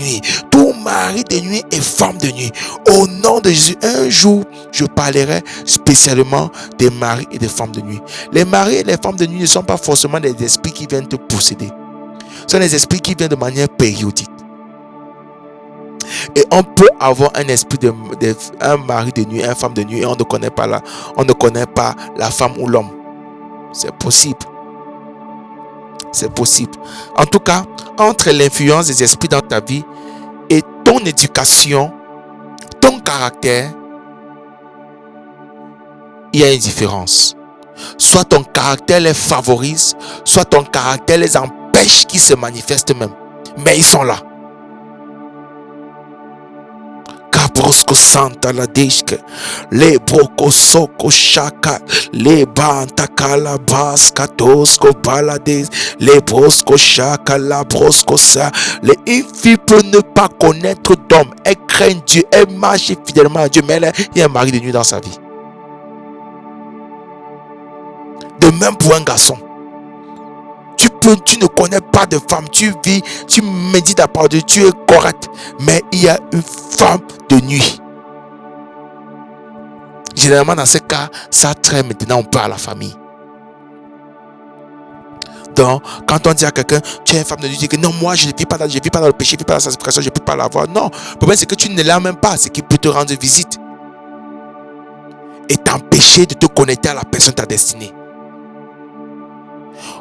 A: nuit et femme de nuit, au nom de Jésus. Un jour, je parlerai spécialement des maris et des femmes de nuit. Les maris et les femmes de nuit ne sont pas forcément des esprits qui viennent te posséder. Ce sont des esprits qui viennent de manière périodique. Et on peut avoir un esprit un mari de nuit, une femme de nuit, et on ne connaît pas la femme ou l'homme. C'est possible. C'est possible. En tout cas, entre l'influence des esprits dans ta vie et ton éducation, ton caractère, il y a une différence. Soit ton caractère les favorise, soit ton caractère les empêche qu'ils se manifestent même. Mais ils sont là. Bosko Santa la Dishke, Le Broko Soko Shaka, Le Bantakala Baska Tosko Balades, Le Brosco Shaka, la Brosco Sa. Une fille peut ne pas connaître d'homme, elle craint Dieu, elle marche fidèlement à Dieu, mais il y a un mari de nuit dans sa vie. De même pour un garçon. Tu ne connais pas de femme, tu vis, tu médites à part de Dieu, tu es correct, mais il y a une femme de nuit. Généralement dans ce cas, ça traîne maintenant, on parle à la famille. Donc, quand on dit à quelqu'un, tu es une femme de Dieu, tu dis que non, moi je ne vis pas dans le péché, je ne vis pas dans la sanctification, je ne peux pas l'avoir. Non, le problème c'est que tu ne l'as même pas, c'est qu'il peut te rendre visite et t'empêcher de te connecter à la personne de ta destinée.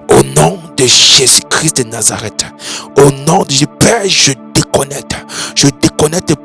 A: Au nom de Jésus-Christ de Nazareth, au nom de Jésus, Père, je déconnecte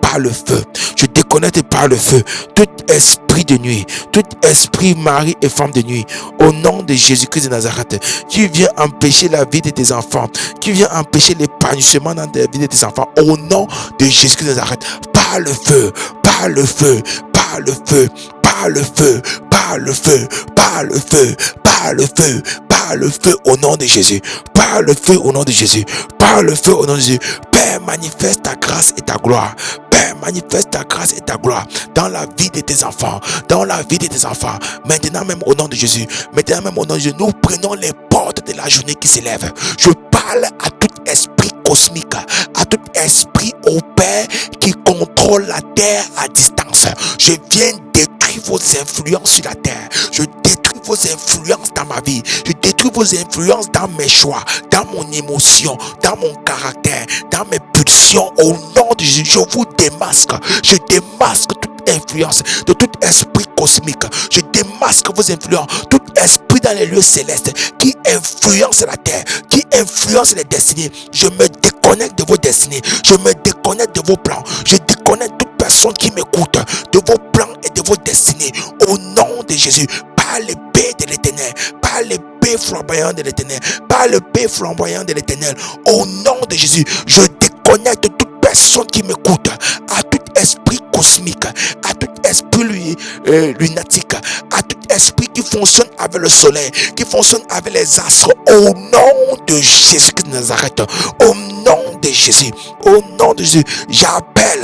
A: par le feu, je déconnecte par le feu tout esprit de nuit, tout esprit mari et femme de nuit. Au nom de Jésus-Christ de Nazareth, tu viens empêcher la vie de tes enfants, tu viens empêcher l'épanouissement dans la vie de tes enfants. Au nom de Jésus-Christ de Nazareth, par le feu, par le feu, par le feu, par le feu, par le feu, par le feu, par le feu, par le feu au nom de Jésus, par le feu au nom de Jésus, par le feu au nom de Jésus. Père, manifeste ta grâce et ta gloire. Père, manifeste ta grâce et ta gloire dans la vie de tes enfants, dans la vie de tes enfants. Maintenant même au nom de Jésus, maintenant même au nom de Jésus, nous prenons les portes de la journée qui s'élève. Je parle à tout esprit cosmique, à tout esprit au Père qui contrôle la terre à distance. Je viens détruire vos influences sur la terre. Je détruis vos influences dans ma vie. Je détruis vos influences dans mes choix, dans mon émotion, dans mon caractère, dans mes pulsions. Au nom de Jésus, je vous démasque. Je démasque toute influence de tout esprit cosmique. Je démasque vos influences, tout esprit dans les lieux célestes qui influence la terre, qui influence les destinées. Je me déconnecte de vos destinées. Je me déconnecte de vos plans. Je déconnecte toute personne qui m'écoute de vos plans et de vos destinées. Au nom de Jésus, par l'épée de l'Éternel, par l'épée flamboyante de l'Éternel, par l'épée flamboyante de l'Éternel. Au nom de Jésus, je déconnecte toute personne qui m'écoute à tout esprit cosmique, à tout esprit lunatique, à tout esprit qui fonctionne avec le soleil, qui fonctionne avec les astres. Au nom de Jésus-Christ de Nazareth, au nom de Jésus, au nom de Jésus, j'appelle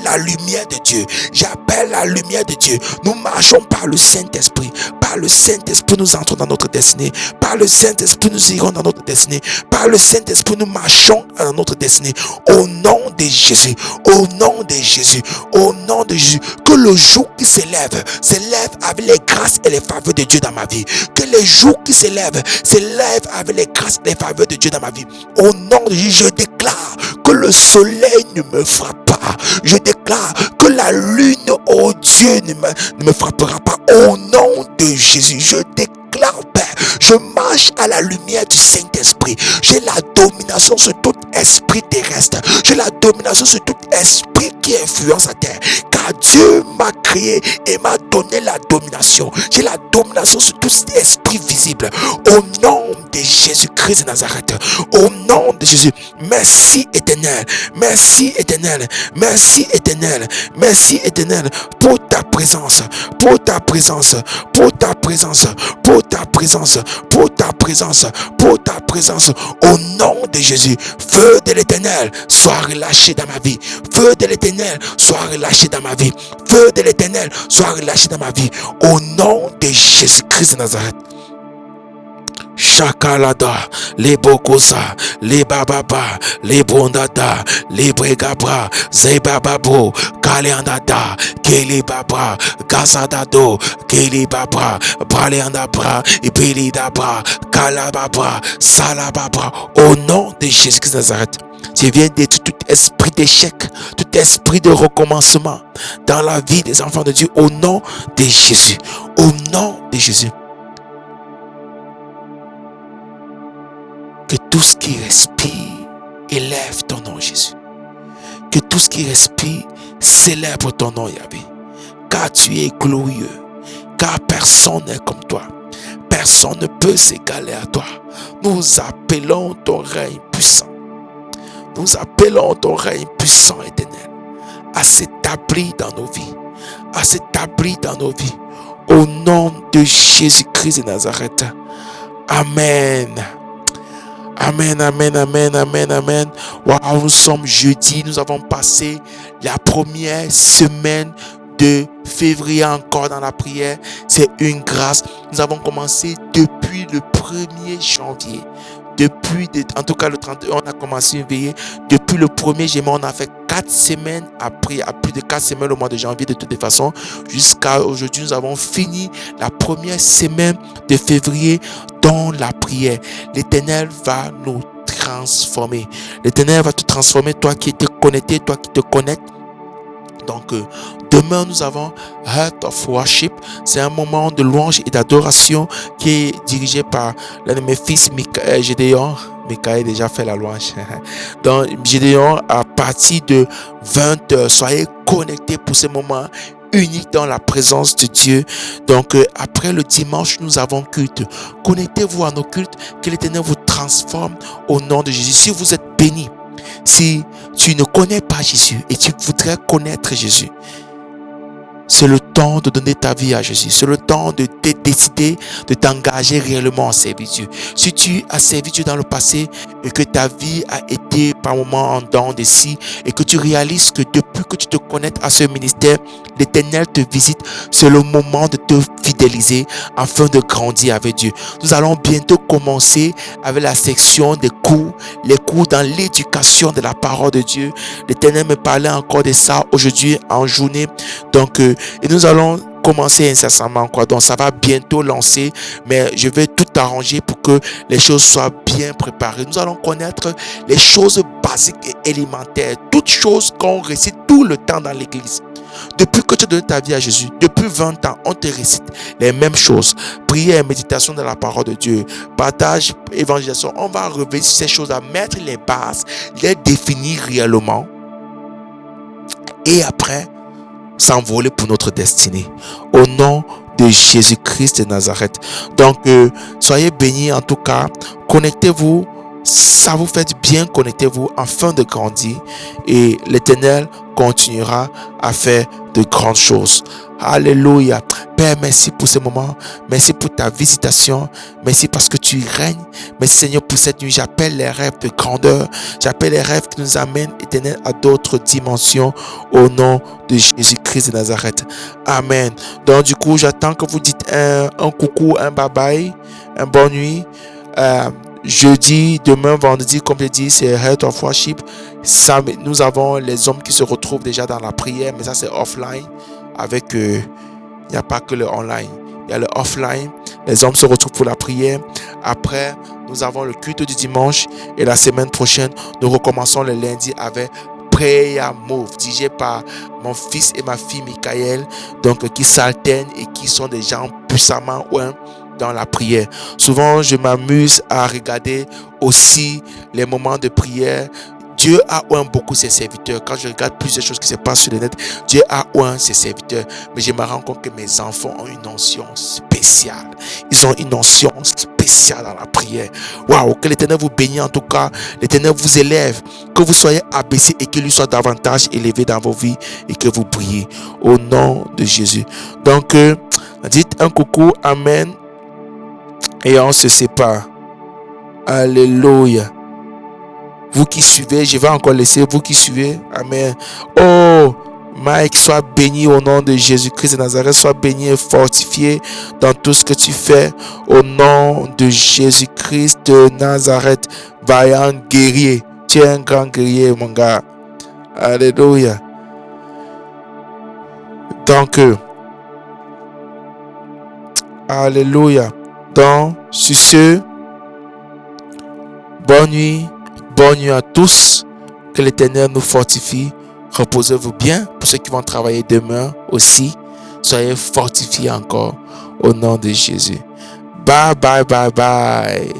A: la lumière de Dieu, j'appelle la lumière de Dieu. Nous marchons par le Saint-Esprit, par le Saint-Esprit nous entrons dans notre destinée, par le Saint-Esprit nous irons dans notre destinée, par le Saint-Esprit nous marchons dans notre destinée. Au nom de Jésus, au nom de Jésus, au nom de Jésus, que le jour qui s'élève avec les grâces et les faveurs de Dieu dans ma vie, que les jours qui s'élèvent avec les grâces et les faveurs de Dieu dans ma vie. Au nom de Jésus, je déclare que le soleil ne me frappe pas. Je déclare que la lune, oh Dieu, ne me frappera pas. Au nom de Jésus, je déclare, Père, je marche à la lumière du Saint-Esprit. J'ai la domination sur tout esprit terrestre. J'ai la domination sur tout esprit qui influence la terre. Car Dieu m'a créé et m'a donné la domination. J'ai la domination sur tout esprit visible. Au nom de Jésus-Christ de Nazareth. Au nom de Jésus. Merci éternel. Merci éternel. Merci éternel. Merci éternel pour ta présence. Pour ta présence. Pour ta présence. Pour ta présence. Pour ta présence. Pour ta présence. Au nom de Jésus. Feu de l'éternel soit relâché dans ma vie. Feu de l'éternel soit relâché dans ma vie. Feu de l'éternel soit relâché dans ma vie. Au nom de Jésus-Christ de Nazareth. Chakalada, les bokosa, les bababa, les bondada, les bregabra, zebababo, kaleandada, kele babra, gazadado, kele babra, braleandabra, ipelidabra, kalababra, salababra. Au nom de Jésus-Christ de Nazareth, je viens détruire tout esprit d'échec, tout esprit de recommencement dans la vie des enfants de Dieu. Au nom de Jésus, au nom de Jésus. Que tout ce qui respire élève ton nom, Jésus. Que tout ce qui respire célèbre ton nom, Yahvé. Car tu es glorieux. Car personne n'est comme toi. Personne ne peut s'égaler à toi. Nous appelons ton règne puissant. Nous appelons ton règne puissant, éternel. à s'établir dans nos vies, à s'établir dans nos vies. Au nom de Jésus-Christ de Nazareth. Amen. Amen, amen, amen, amen, amen. Wow, nous sommes jeudi, nous avons passé la première semaine de février encore dans la prière. C'est une grâce. Nous avons commencé depuis le 1er janvier. En tout cas le 31, on a commencé une veillée. Depuis le 1er janvier, on a fait 4 semaines après, à plus de 4 semaines au mois de janvier de toutes les façons. Jusqu'à aujourd'hui, nous avons fini la première semaine de février dans la prière. L'Éternel va nous transformer. L'Éternel va te transformer, toi qui es connecté, toi qui te connectes. Donc, demain, nous avons Heart of Worship. C'est un moment de louange et d'adoration qui est dirigé par l'un de mes fils, Gédéon. Michael a déjà fait la louange. Donc, Gédéon, à partir de 20h, soyez connectés pour ce moment unique dans la présence de Dieu. Donc, après le dimanche, nous avons culte. Connectez-vous à nos cultes, que l'Éternel vous transforme au nom de Jésus. Si vous êtes bénis, si tu ne connais pas Jésus et tu voudrais connaître Jésus, c'est le temps de donner ta vie à Jésus. C'est le temps de décider de t'engager réellement en service. Si tu as servi Dieu dans le passé et que ta vie a été par moments en dents de scie et que tu réalises que depuis que tu te connectes à ce ministère, l'Éternel te visite, c'est le moment de te fidéliser afin de grandir avec Dieu. Nous allons bientôt commencer avec la section des cours, les cours dans l'éducation de la parole de Dieu. L'Éternel me parlait encore de ça aujourd'hui en journée. Donc, et nous allons commencer incessamment, quoi. Donc ça va bientôt lancer, mais je vais tout arranger pour que les choses soient bien préparées. Nous allons connaître les choses basiques et élémentaires, toutes choses qu'on récite tout le temps dans l'église. Depuis que tu as donné ta vie à Jésus, depuis 20 ans, on te récite les mêmes choses. Prière et méditation de la parole de Dieu, partage, évangélisation. On va revenir sur ces choses, à mettre les bases, les définir réellement. Et après, s'envoler pour notre destinée. Au nom de Jésus-Christ de Nazareth. Donc, soyez bénis en tout cas. Connectez-vous. Ça vous fait bien, connectez-vous afin de grandir. Et l'Éternel continuera à faire de grandes choses. Alléluia. Père, merci pour ce moment. Merci pour ta visitation. Merci parce que tu règnes. Merci Seigneur pour cette nuit. J'appelle les rêves de grandeur. J'appelle les rêves qui nous amènent, Éternel, à d'autres dimensions au nom de Jésus-Christ de Nazareth. Amen. Donc du coup, j'attends que vous dites un coucou, un bye-bye, un bonne nuit. Jeudi, demain, vendredi, comme je dis, c'est Heart of Worship. Nous avons les hommes qui se retrouvent déjà dans la prière, mais ça c'est offline. Avec, il n'y a pas que le online, il y a le offline. Les hommes se retrouvent pour la prière. Après, nous avons le culte du dimanche. Et la semaine prochaine, nous recommençons le lundi avec Prayer Move, dirigé par mon fils et ma fille Michael, donc qui s'alternent et qui sont des gens puissamment dans la prière. Souvent, je m'amuse à regarder aussi les moments de prière. Dieu a oint beaucoup ses serviteurs. Quand je regarde plusieurs choses qui se passent sur le net, Dieu a oint ses serviteurs. Mais je me rends compte que mes enfants ont une onction spéciale. Ils ont une onction spéciale dans la prière. Waouh, que l'Éternel vous bénisse en tout cas. L'Éternel vous élève. Que vous soyez abaissés et qu'il lui soit davantage élevé dans vos vies et que vous brillez au nom de Jésus. Donc, dites un coucou, amen. Et on se sépare. Alléluia. Vous qui suivez, je vais encore laisser vous qui suivez. Amen. Oh, Mike, sois béni au nom de Jésus-Christ de Nazareth. Sois béni et fortifié dans tout ce que tu fais. Au nom de Jésus-Christ de Nazareth. Vaillant guerrier. Tu es un grand guerrier, mon gars. Alléluia. Donc, alléluia. Donc, sur ce, bonne nuit à tous, que l'Éternel nous fortifie, reposez-vous bien, pour ceux qui vont travailler demain aussi, soyez fortifiés encore, au nom de Jésus. Bye, bye, bye, bye.